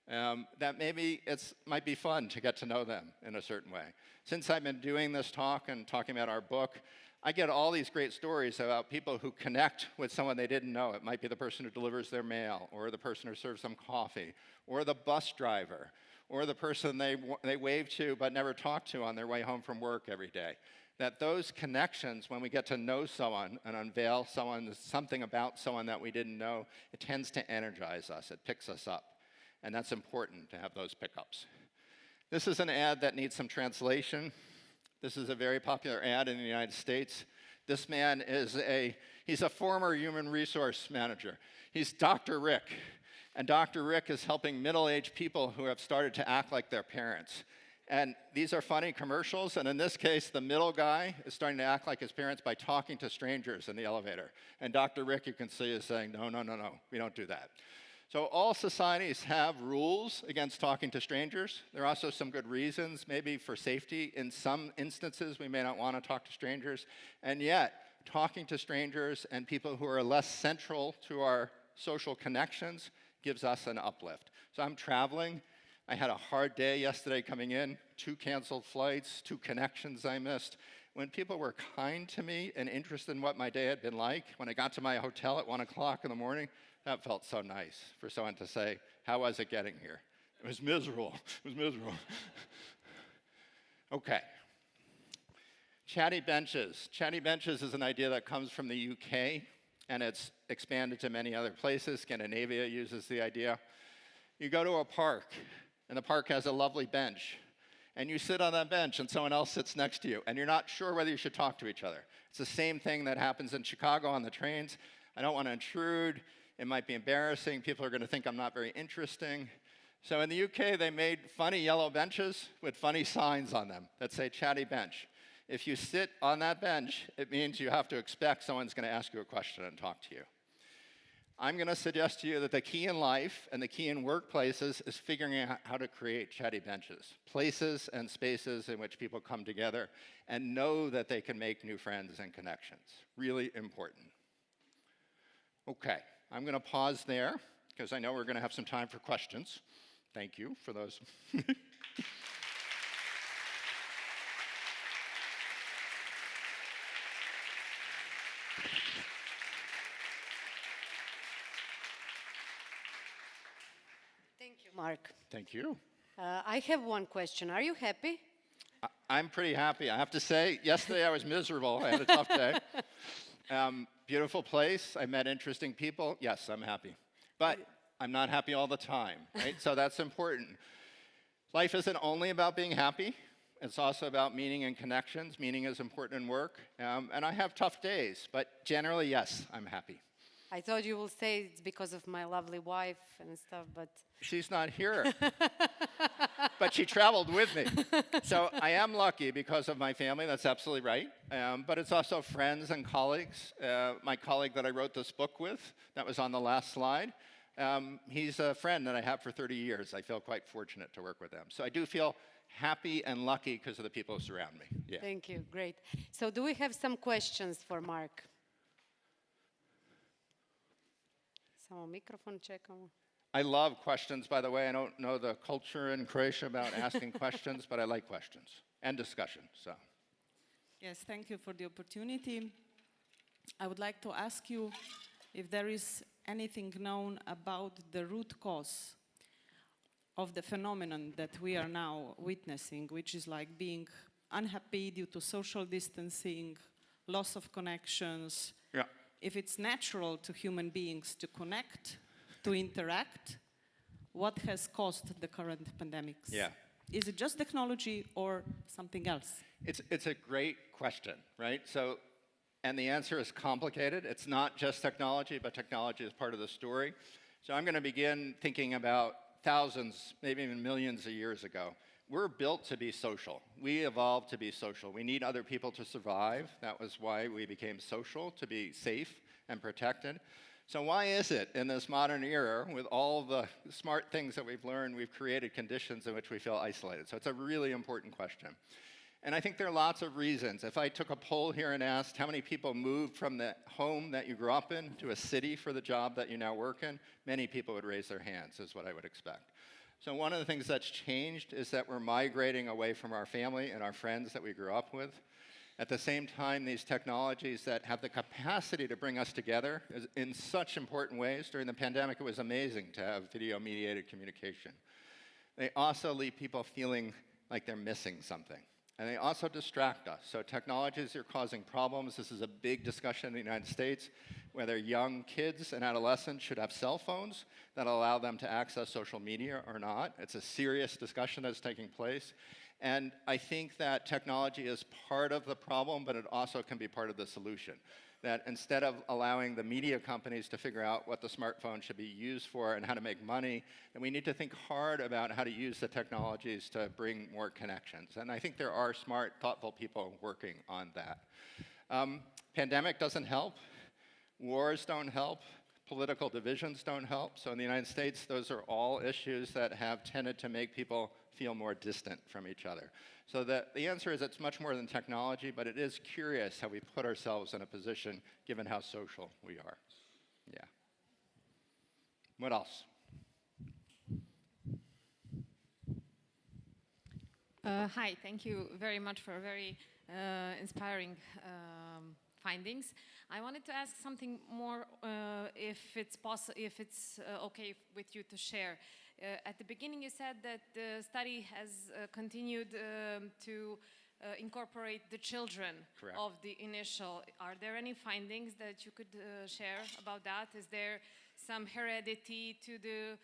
that maybe it might be fun to get to know them in a certain way. Since I've been doing this talk and talking about our book, I get all these great stories about people who connect with someone they didn't know. It might be the person who delivers their mail, or the person who serves them coffee, or the bus driver, or the person they wave to but never talk to on their way home from work every day. That those connections, when we get to know someone and unveil something about someone that we didn't know, it tends to energize us. It picks us up. And that's important to have those pickups. This is an ad that needs some translation. This is a very popular ad in the United States. This man he's a former human resource manager. He's Dr. Rick. And Dr. Rick is helping middle-aged people who have started to act like their parents. And these are funny commercials, and in this case, the middle guy is starting to act like his parents by talking to strangers in the elevator. And Dr. Rick, you can see, is saying, no, no, no, no, we don't do that. So all societies have rules against talking to strangers. There are also some good reasons, maybe for safety. In some instances, we may not want to talk to strangers. And yet, talking to strangers and people who are less central to our social connections gives us an uplift. So I'm traveling. I had a hard day yesterday coming in, 2 canceled flights, 2 connections I missed. When people were kind to me and interested in what my day had been like, when I got to my hotel at 1 o'clock in the morning, that felt so nice for someone to say, how was it getting here? It was miserable. It was miserable. Okay. Chatty benches. Chatty benches is an idea that comes from the UK, and it's expanded to many other places. Scandinavia uses the idea. You go to a park, and the park has a lovely bench, and you sit on that bench and someone else sits next to you, and you're not sure whether you should talk to each other. It's the same thing that happens in Chicago on the trains. I don't want to intrude. It might be embarrassing. People are going to think I'm not very interesting. So in the UK, they made funny yellow benches with funny signs on them that say chatty bench. If you sit on that bench, it means you have to expect someone's going to ask you a question and talk to you. I'm going to suggest to you that the key in life and the key in workplaces is figuring out how to create chatty benches, places and spaces in which people come together and know that they can make new friends and connections. Really important. Okay, I'm going to pause there because I know we're going to have some time for questions. Thank you for those. Thank you, Mark. Thank you. I have one question. Are you happy? I'm pretty happy. I have to say, yesterday I was miserable. I had a tough day. Beautiful place. I met interesting people. Yes, I'm happy. But I'm not happy all the time, right? So that's important. Life isn't only about being happy. It's also about meaning and connections. Meaning is important in work. And I have tough days. But generally, yes, I'm happy. I thought you will say it's because of my lovely wife and stuff, but... She's not here. But she traveled with me. So I am lucky because of my family, that's absolutely right. But it's also friends and colleagues. My colleague that I wrote this book with, that was on the last slide, he's a friend that I have for 30 years. I feel quite fortunate to work with them. So I do feel happy and lucky because of the people who surround me. Yeah. Thank you, great. So do we have some questions for Mark? Samo mikrofon čekamo. I love questions, by the way. I don't know the culture in Croatia about asking questions, but I like questions and discussion. So, yes, thank you for the opportunity. I would like to ask you if there is anything known about the root cause of the phenomenon that we are now witnessing, which is like being unhappy due to social distancing, loss of connections. yeah. If it's natural to human beings to connect, to interact, what has caused the current pandemics? Yeah. Is it just technology or something else? It's a great question, right? So, and the answer is complicated. It's not just technology, but technology is part of the story. So I'm going to begin thinking about thousands, maybe even millions of years ago. We're built to be social. We evolved to be social. We need other people to survive. That was why we became social, to be safe and protected. So why is it in this modern era, with all the smart things that we've learned, we've created conditions in which we feel isolated? So it's a really important question. And I think there are lots of reasons. If I took a poll here and asked how many people moved from the home that you grew up in to a city for the job that you now work in, many people would raise their hands, is what I would expect. So one of the things that's changed is that we're migrating away from our family and our friends that we grew up with. At the same time, these technologies that have the capacity to bring us together in such important ways. During the pandemic, it was amazing to have video-mediated communication. They also leave people feeling like they're missing something. And they also distract us. So technologies are causing problems. This is a big discussion in the United States, whether young kids and adolescents should have cell phones that allow them to access social media or not. It's a serious discussion that's taking place. And I think that technology is part of the problem, but it also can be part of the solution. That instead of allowing the media companies to figure out what the smartphone should be used for and how to make money, then we need to think hard about how to use the technologies to bring more connections. And I think there are smart, thoughtful people working on that. Pandemic doesn't help. Wars don't help. Political divisions don't help. So in the United States, those are all issues that have tended to make people feel more distant from each other. So the answer is it's much more than technology, but it is curious how we put ourselves in a position given how social we are. Yeah. What else? Hi, thank you very much for very inspiring findings. I wanted to ask something more, if it's okay with you to share. At the beginning, you said that the study has continued to incorporate the children Correct. of the initial. Are there any findings that you could share about that? Is there some heredity to the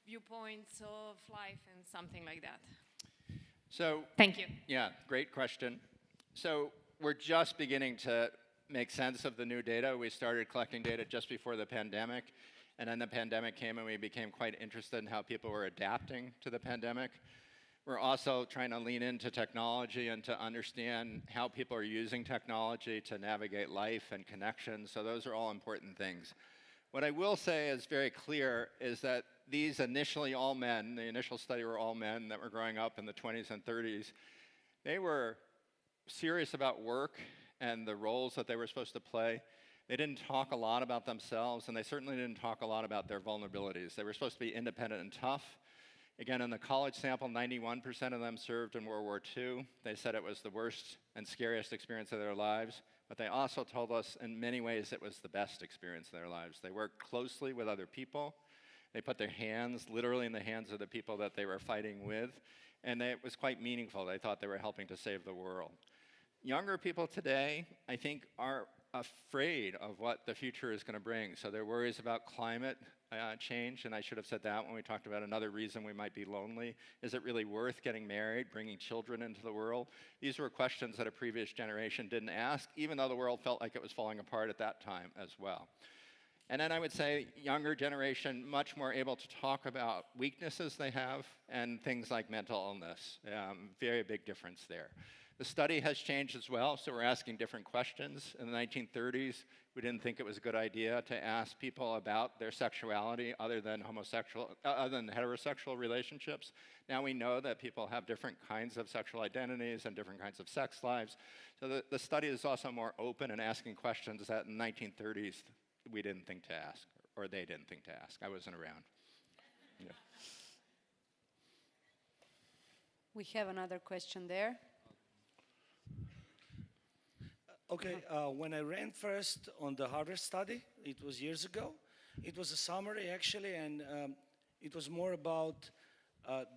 viewpoints of life and something like that? So, Thank you. yeah, great question. So we're just beginning to make sense of the new data. We started collecting data just before the pandemic, and then the pandemic came and we became quite interested in how people were adapting to the pandemic. We're also trying to lean into technology and to understand how people are using technology to navigate life and connections. So those are all important things. What I will say is very clear is that these initially all men, the initial study were all men that were growing up in the 20s and 30s, they were serious about work and the roles that they were supposed to play. They didn't talk a lot about themselves, and they certainly didn't talk a lot about their vulnerabilities. They were supposed to be independent and tough. Again, in the college sample, 91% of them served in World War II. They said it was the worst and scariest experience of their lives, but they also told us in many ways it was the best experience of their lives. They worked closely with other people. They put their hands literally in the hands of the people that they were fighting with, and it was quite meaningful. They thought they were helping to save the world. Younger people today, I think, are afraid of what the future is going to bring. So they're worries about climate change, and I should have said that when we talked about another reason we might be lonely. Is it really worth getting married, bringing children into the world? These were questions that a previous generation didn't ask, even though the world felt like it was falling apart at that time as well. And then I would say younger generation, much more able to talk about weaknesses they have and things like mental illness. Very big difference there. The study has changed as well, so we're asking different questions. In the 1930s, we didn't think it was a good idea to ask people about their sexuality other than heterosexual relationships. Now we know that people have different kinds of sexual identities and different kinds of sex lives. So the study is also more open and asking questions that in the 1930s we didn't think to ask, or they didn't think to ask. I wasn't around. Yeah. We have another question there. Okay, when I ran first on the Harvard study, it was years ago. It was a summary actually, and it was more about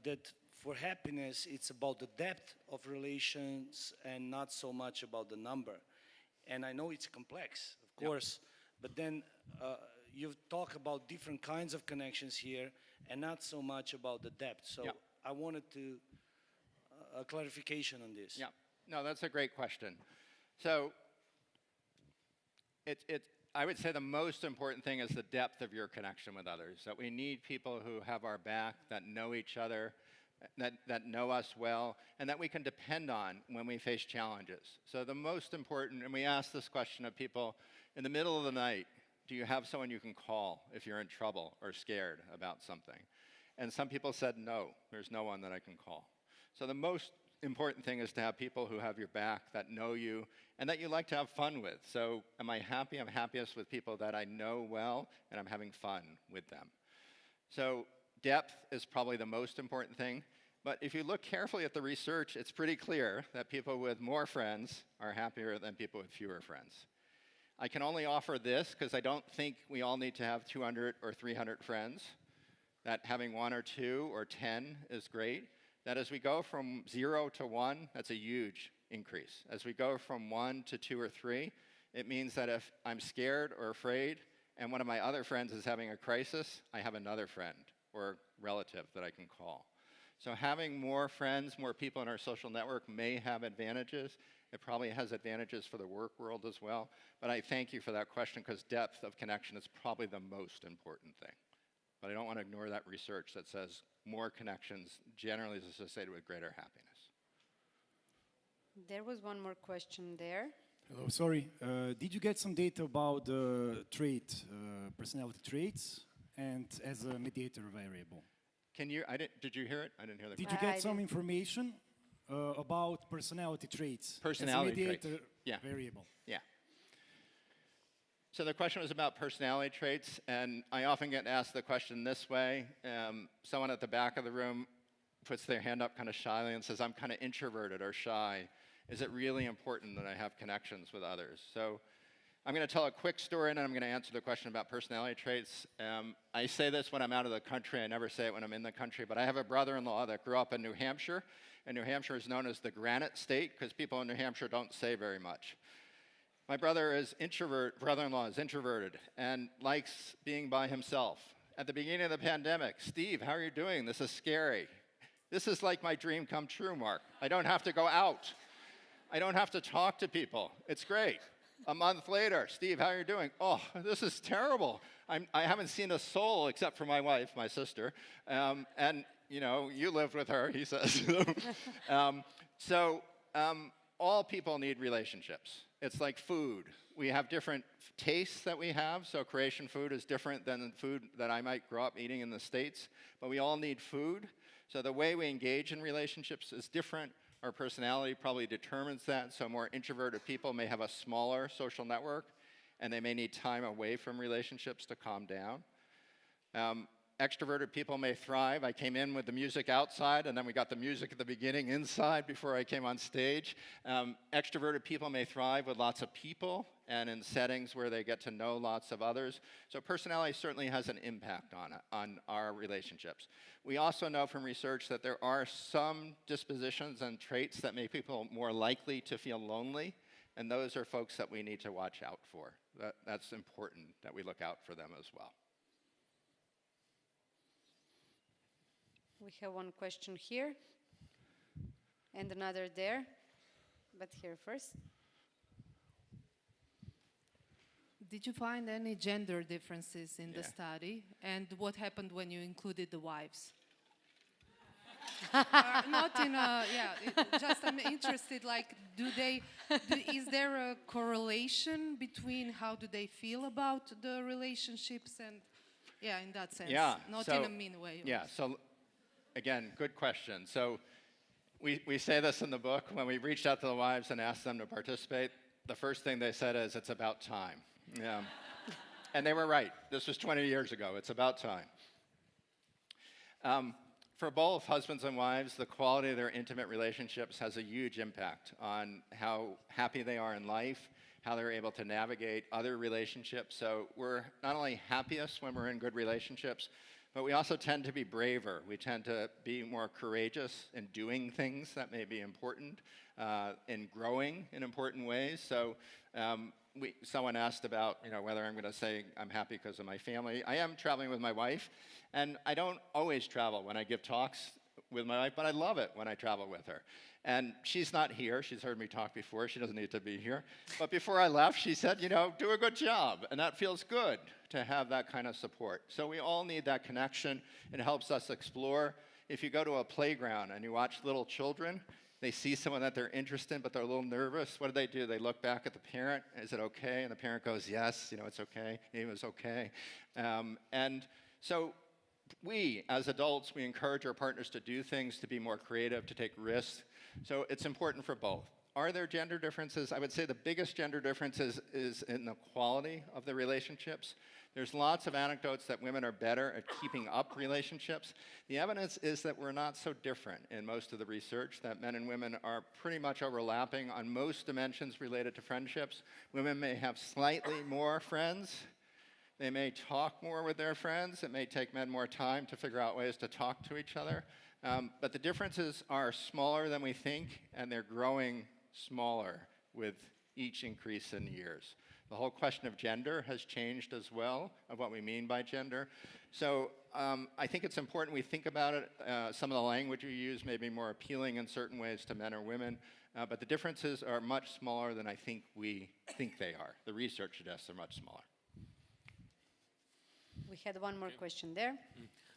that for happiness, it's about the depth of relations and not so much about the number. And I know it's complex, of course, but then you talk about different kinds of connections here and not so much about the depth. So I wanted to a clarification on this. Yeah, no, that's a great question. So I would say the most important thing is the depth of your connection with others, that we need people who have our back, that know each other, that know us well, and that we can depend on when we face challenges. So the most important, and we ask this question of people, in the middle of the night, do you have someone you can call if you're in trouble or scared about something? And some people said, no, there's no one that I can call. So the most important thing is to have people who have your back, that know you, and that you like to have fun with. So am I happy? I'm happiest with people that I know well, and I'm having fun with them. So depth is probably the most important thing. But if you look carefully at the research, it's pretty clear that people with more friends are happier than people with fewer friends. I can only offer this because I don't think we all need to have 200 or 300 friends, that having 1 or 2 or 10 is great. That as we go from 0 to 1, that's a huge increase. As we go from 1 to 2 or 3, it means that if I'm scared or afraid and one of my other friends is having a crisis, I have another friend or relative that I can call. So having more friends, more people in our social network may have advantages. It probably has advantages for the work world as well. But I thank you for that question because depth of connection is probably the most important thing. But I don't want to ignore that research that says more connections generally is associated with greater happiness. There was one more question there. Hello, sorry. Did you get some data about the personality traits, and as a mediator variable? Did you hear it? I didn't hear the Did question. you get some information about personality traits Personality as a mediator traits. Yeah. variable? Yeah. So the question was about personality traits, and I often get asked the question this way. Someone at the back of the room puts their hand up kind of shyly and says, I'm kind of introverted or shy. Is it really important that I have connections with others? So I'm going to tell a quick story, and then I'm going to answer the question about personality traits. I say this when I'm out of the country. I never say it when I'm in the country. But I have a brother-in-law that grew up in New Hampshire, and New Hampshire is known as the Granite State because people in New Hampshire don't say very much. My brother-in-law is introverted and likes being by himself. At the beginning of the pandemic, Steve, how are you doing? This is scary. This is like my dream come true, Mark. I don't have to go out. I don't have to talk to people. It's great. A month later, Steve, how are you doing? Oh, this is terrible. I haven't seen a soul except for my wife, my sister. And, you know, you lived with her, he says. All people need relationships. It's like food. We have different tastes that we have, so Croatian food is different than food that I might grow up eating in the States, but we all need food. So the way we engage in relationships is different. Our personality probably determines that, so more introverted people may have a smaller social network, and they may need time away from relationships to calm down. Extroverted people may thrive. I came in with the music outside, and then we got the music at the beginning inside before I came on stage. Extroverted people may thrive with lots of people and in settings where they get to know lots of others. So personality certainly has an impact on our relationships. We also know from research that there are some dispositions and traits that make people more likely to feel lonely, and those are folks that we need to watch out for. That's important that we look out for them as well. We have one question here and another there, but here first. Did you find any gender differences in the Yeah. study? And what happened when you included the wives? Not in a, just I'm interested, like, is there a correlation between how do they feel about the relationships and, in that sense, not in a mean way. Yeah, so again, good question. So we say this in the book. When we reached out to the wives and asked them to participate, the first thing they said is, it's about time. Yeah. And they were right. This was 20 years ago. It's about time. For both husbands and wives, the quality of their intimate relationships has a huge impact on how happy they are in life, how they're able to navigate other relationships. So we're not only happiest when we're in good relationships, but we also tend to be braver. We tend to be more courageous in doing things that may be important, in growing in important ways. So someone asked about whether I'm going to say I'm happy because of my family. I am traveling with my wife, and I don't always travel when I give talks with my wife, but I love it when I travel with her. And she's not here. She's heard me talk before. She doesn't need to be here. But before I left, she said, do a good job. And that feels good to have that kind of support. So we all need that connection. It helps us explore. If you go to a playground and you watch little children, they see someone that they're interested in, but they're a little nervous. What do? They look back at the parent. Is it okay? And the parent goes, yes, it's okay. It was okay. And so we, as adults, we encourage our partners to do things, to be more creative, to take risks. So it's important for both. Are there gender differences? I would say the biggest gender difference is in the quality of the relationships. There's lots of anecdotes that women are better at keeping up relationships. The evidence is that we're not so different in most of the research, that men and women are pretty much overlapping on most dimensions related to friendships. Women may have slightly more friends. They may talk more with their friends. It may take men more time to figure out ways to talk to each other. But the differences are smaller than we think, and they're growing smaller with each increase in years. The whole question of gender has changed as well, of what we mean by gender. So I think it's important we think about it. Some of the language we use may be more appealing in certain ways to men or women, but the differences are much smaller than I think we think they are. The research suggests they're much smaller. We had one more question there.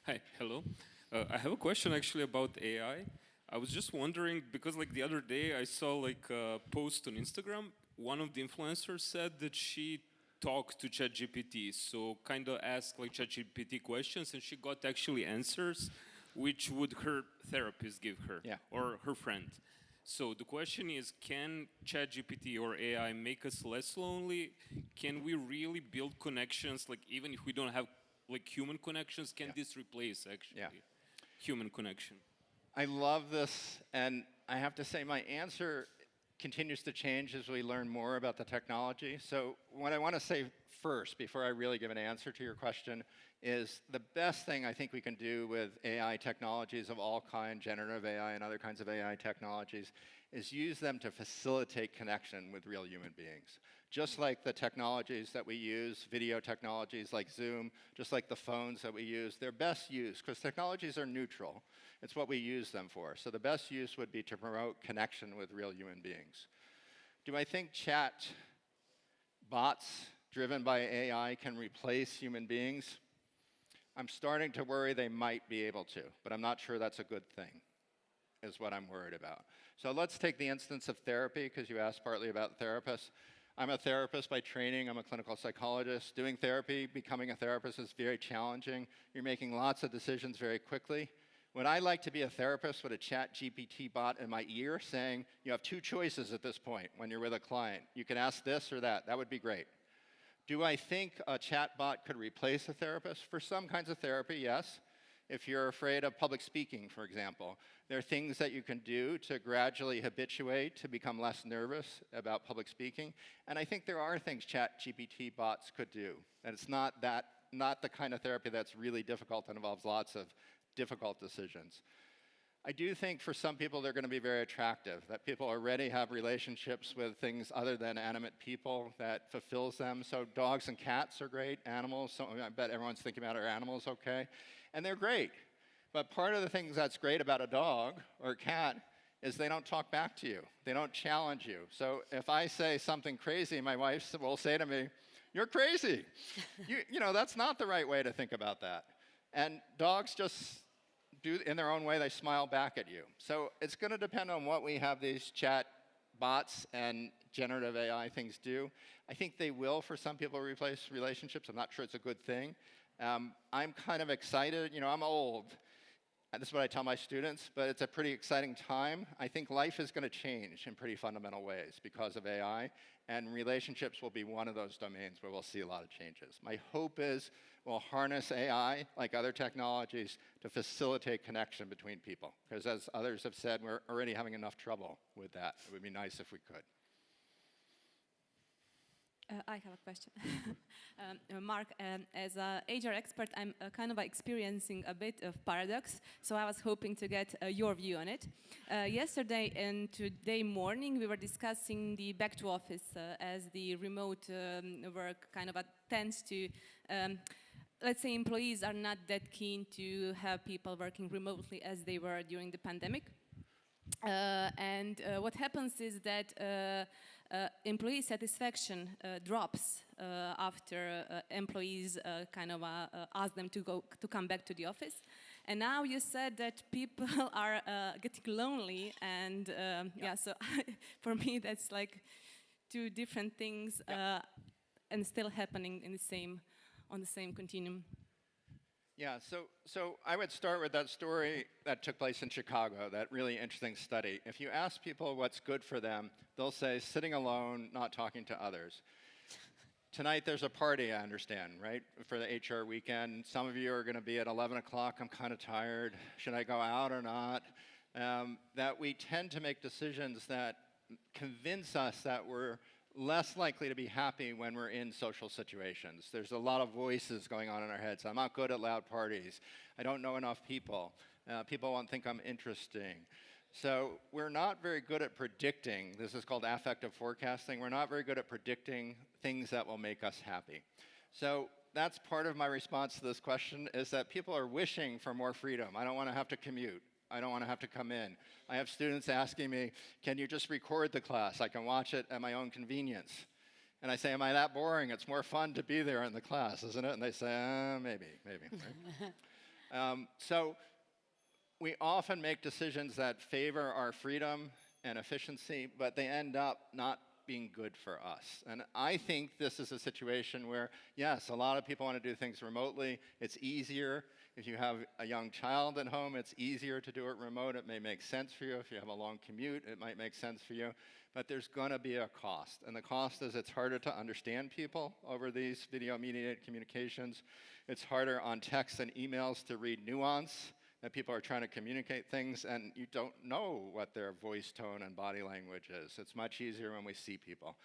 Hi, hello. I have a question actually about AI. I was just wondering, because like the other day I saw like a post on Instagram. One of the influencers said that she talked to ChatGPT, so kind of asked like ChatGPT questions, and she got actually answers which would her therapist give her, or her friend. So the question is, can ChatGPT or AI make us less lonely? Can we really build connections, like even if we don't have like human connections? Can this replace actually human connection? I love this, and I have to say my answer continues to change as we learn more about the technology. So what I want to say first, before I really give an answer to your question, is the best thing I think we can do with AI technologies of all kinds, generative AI and other kinds of AI technologies, is use them to facilitate connection with real human beings. Just like the technologies that we use, video technologies like Zoom, just like the phones that we use, they're best used, because technologies are neutral. It's what we use them for. So the best use would be to promote connection with real human beings. Do I think chat bots driven by AI can replace human beings? I'm starting to worry they might be able to, but I'm not sure that's a good thing, is what I'm worried about. So let's take the instance of therapy, because you asked partly about therapists. I'm a therapist by training. I'm a clinical psychologist. Doing therapy, becoming a therapist is very challenging. You're making lots of decisions very quickly. Would I like to be a therapist with a chat GPT bot in my ear saying, you have two choices at this point when you're with a client. You can ask this or that. That would be great. Do I think a chat bot could replace a therapist? For some kinds of therapy, yes. If you're afraid of public speaking, for example, there are things that you can do to gradually habituate to become less nervous about public speaking. And I think there are things chat GPT bots could do. And it's not the kind of therapy that's really difficult and involves lots of difficult decisions. I do think for some people they're going to be very attractive, that people already have relationships with things other than animate people that fulfills them. So dogs and cats are great, animals, so I bet everyone's thinking about our animals, okay? And they're great. But part of the things that's great about a dog or a cat is they don't talk back to you. They don't challenge you. So if I say something crazy, my wife will say to me, "You're crazy." You know, that's not the right way to think about that. And dogs just do, in their own way, they smile back at you. So it's going to depend on what we have these chat bots and generative AI things do. I think they will, for some people, replace relationships. I'm not sure it's a good thing. I'm kind of excited. You know, I'm old. This is what I tell my students, but it's a pretty exciting time. I think life is going to change in pretty fundamental ways because of AI, and relationships will be one of those domains where we'll see a lot of changes. My hope is we'll harness AI, like other technologies, to facilitate connection between people, because as others have said, we're already having enough trouble with that. It would be nice if we could. I have a question. Mark, as an HR expert, I'm kind of experiencing a bit of paradox, so I was hoping to get your view on it. Yesterday and today morning, we were discussing the back to office as the remote work kind of tends to, let's say employees are not that keen to have people working remotely as they were during the pandemic. And what happens is that employee satisfaction drops after employees kind of ask them to come back to the office. And now you said that people are getting lonely, and yeah, so for me that's like two different things and still happening in on the same continuum. Yeah, so I would start with that story that took place in Chicago, that really interesting study. If you ask people what's good for them, they'll say sitting alone, not talking to others. Tonight there's a party, I understand, right, for the HR.Weekend. Some of you are going to be at 11 o'clock. I'm kind of tired. Should I go out or not? That we tend to make decisions that convince us that we're less likely to be happy when we're in social situations. There's a lot of voices going on in our heads. I'm not good at loud parties. I don't know enough people. People won't think I'm interesting. So we're not very good at predicting. This is called affective forecasting. We're not very good at predicting things that will make us happy. So that's part of my response to this question, is that people are wishing for more freedom. I don't want to have to commute. I don't want to have to come in. I have students asking me, can you just record the class? I can watch it at my own convenience. And I say, am I that boring? It's more fun to be there in the class, isn't it? And they say, maybe. Right? So we often make decisions that favor our freedom and efficiency, but they end up not being good for us. And I think this is a situation where, yes, a lot of people want to do things remotely. It's easier. If you have a young child at home, it's easier to do it remote. It may make sense for you. If you have a long commute, it might make sense for you. But there's going to be a cost. And the cost is it's harder to understand people over these video-mediated communications. It's harder on texts and emails to read nuance, that people are trying to communicate things and you don't know what their voice tone and body language is. It's much easier when we see people.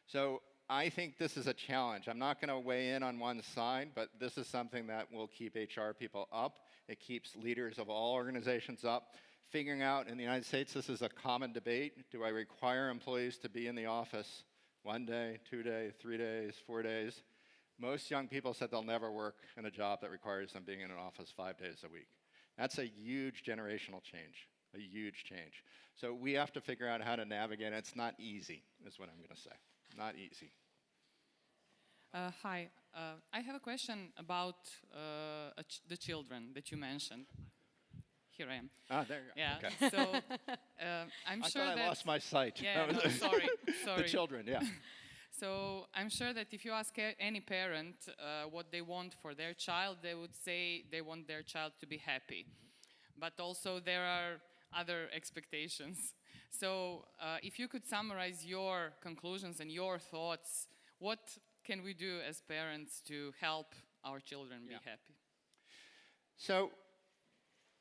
So I think this is a challenge. I'm not going to weigh in on one side, but this is something that will keep HR people up. It keeps leaders of all organizations up. Figuring out, in the United States, this is a common debate. Do I require employees to be in the office 1 day, 2 days, 3 days, 4 days? Most young people said they'll never work in a job that requires them being in an office 5 days a week. That's a huge generational change, a huge change. So we have to figure out how to navigate it. It's not easy, is what I'm going to say. Not easy. Hi, I have a question about the children that you mentioned. Here I am. Ah, there you go. Yeah. Okay. So I'm I sure thought that I lost my sight. Yeah. No, sorry. The children, yeah. So I'm sure that if you ask any parent what they want for their child, they would say they want their child to be happy. But also there are other expectations. So if you could summarize your conclusions and your thoughts, what can we do as parents to help our children be happy? So,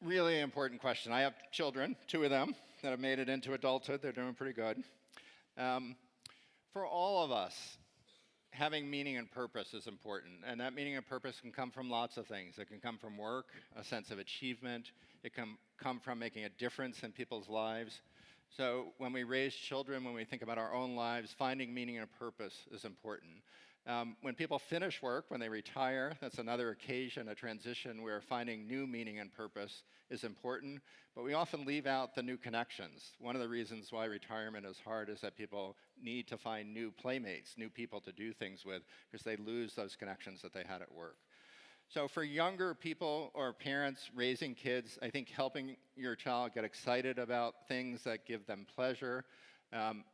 really important question. I have children, 2 of them, that have made it into adulthood. They're doing pretty good. For all of us, having meaning and purpose is important. And that meaning and purpose can come from lots of things. It can come from work, a sense of achievement. It can come from making a difference in people's lives. So when we raise children, when we think about our own lives, finding meaning and purpose is important. When people finish work, when they retire, that's another occasion, a transition where finding new meaning and purpose is important, but we often leave out the new connections. One of the reasons why retirement is hard is that people need to find new playmates, new people to do things with, because they lose those connections that they had at work. So for younger people or parents raising kids, I think helping your child get excited about things that give them pleasure,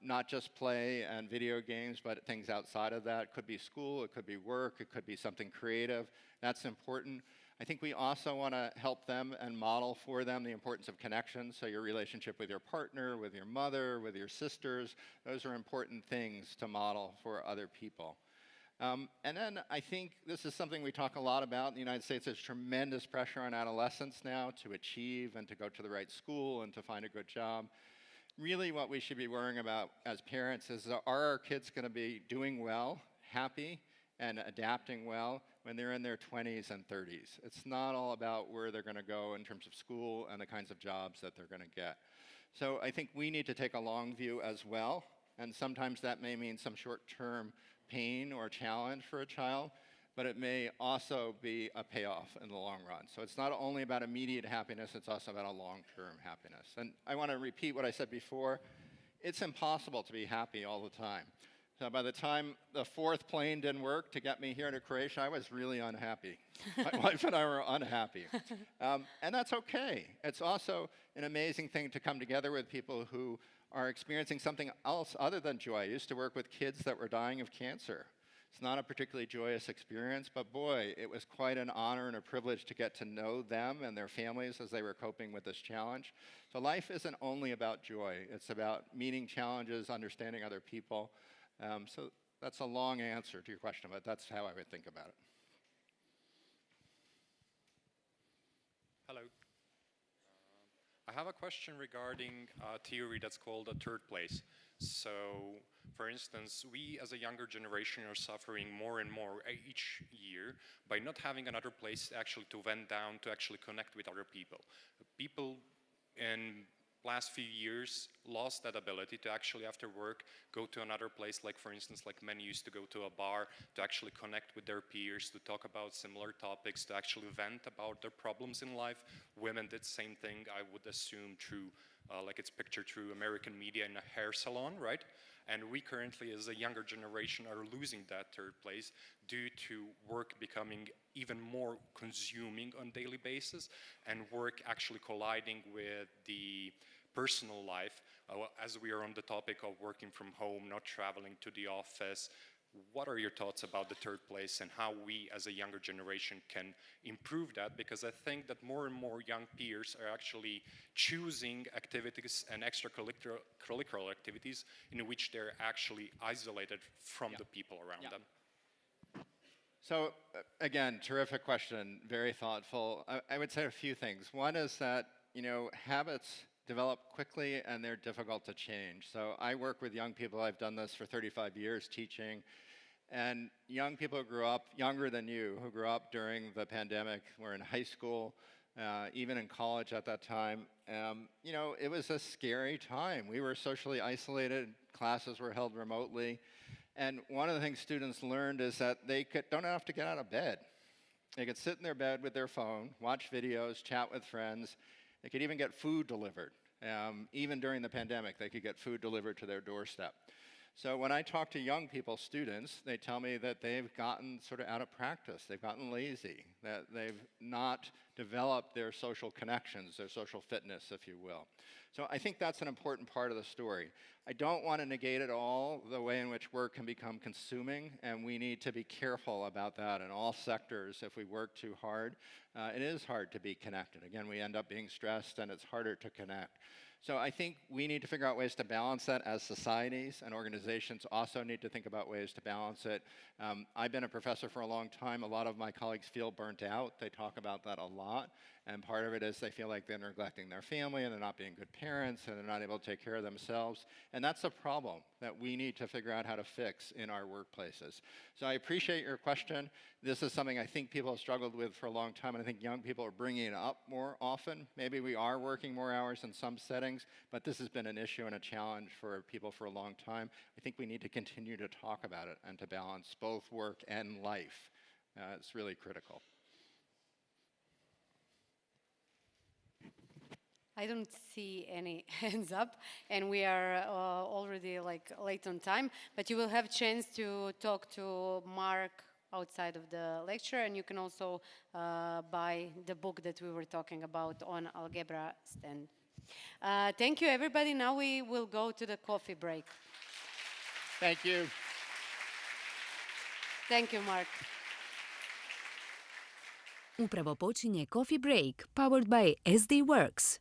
not just play and video games, but things outside of that. It could be school, it could be work, it could be something creative. That's important. I think we also want to help them and model for them the importance of connections. So your relationship with your partner, with your mother, with your sisters, those are important things to model for other people. And then I think this is something we talk a lot about in the United States. There's tremendous pressure on adolescents now to achieve and to go to the right school and to find a good job. Really what we should be worrying about as parents is, are our kids going to be doing well, happy, and adapting well when they're in their 20s and 30s? It's not all about where they're going to go in terms of school and the kinds of jobs that they're going to get. So I think we need to take a long view as well, and sometimes that may mean some short-term pain or challenge for a child, but it may also be a payoff in the long run. So it's not only about immediate happiness, it's also about a long-term happiness. And I want to repeat what I said before. It's impossible to be happy all the time. So by the time the 4th plane didn't work to get me here to Croatia, I was really unhappy. My wife and I were unhappy. And that's okay. It's also an amazing thing to come together with people who are experiencing something else other than joy. I used to work with kids that were dying of cancer. It's not a particularly joyous experience, but boy, it was quite an honor and a privilege to get to know them and their families as they were coping with this challenge. So life isn't only about joy. It's about meeting challenges, understanding other people. So that's a long answer to your question, but that's how I would think about it. Hello. I have a question regarding a theory that's called a third place. So, for instance, we as a younger generation are suffering more and more each year by not having another place actually to vent down, to actually connect with other people. People in last few years lost that ability to actually after work go to another place, like for instance like men used to go to a bar to actually connect with their peers, to talk about similar topics, to actually vent about their problems in life. Women did the same thing, I would assume, through like it's pictured through American media in a hair salon, right? And we currently as a younger generation are losing that third place due to work becoming even more consuming on a daily basis and work actually colliding with the personal life. As we are on the topic of working from home, not traveling to the office, what are your thoughts about the third place and how we as a younger generation can improve that? Because I think that more and more young peers are actually choosing activities and extracurricular activities in which they're actually isolated from the people around them. So again, terrific question, very thoughtful. I would say a few things. One is that, habits develop quickly and they're difficult to change. So I work with young people. I've done this for 35 years teaching. And young people who grew up, younger than you, who grew up during the pandemic, were in high school, even in college at that time. It was a scary time. We were socially isolated. Classes were held remotely. And one of the things students learned is that they don't have to get out of bed. They could sit in their bed with their phone, watch videos, chat with friends. They could even get food delivered. Even during the pandemic, they could get food delivered to their doorstep. So when I talk to young people, students, they tell me that they've gotten sort of out of practice. They've gotten lazy, that they've not developed their social connections, their social fitness, if you will. So I think that's an important part of the story. I don't want to negate at all the way in which work can become consuming, and we need to be careful about that in all sectors. If we work too hard, it is hard to be connected. Again, we end up being stressed, and it's harder to connect. So I think we need to figure out ways to balance that as societies, and organizations also need to think about ways to balance it. I've been a professor for a long time. A lot of my colleagues feel burnt out. They talk about that a lot. And part of it is they feel like they're neglecting their family and they're not being good parents and they're not able to take care of themselves. And that's a problem that we need to figure out how to fix in our workplaces. So I appreciate your question. This is something I think people have struggled with for a long time, and I think young people are bringing it up more often. Maybe we are working more hours in some settings, but this has been an issue and a challenge for people for a long time. I think we need to continue to talk about it and to balance both work and life. It's really critical. I don't see any hands up, and we are already late on time, but you will have chance to talk to Mark outside of the lecture, and you can also buy the book that we were talking about on Algebra stand. Thank you, everybody. Now we will go to the coffee break. Thank you. Thank you, Mark. Upravo počinje Coffee Break, powered by SD Works.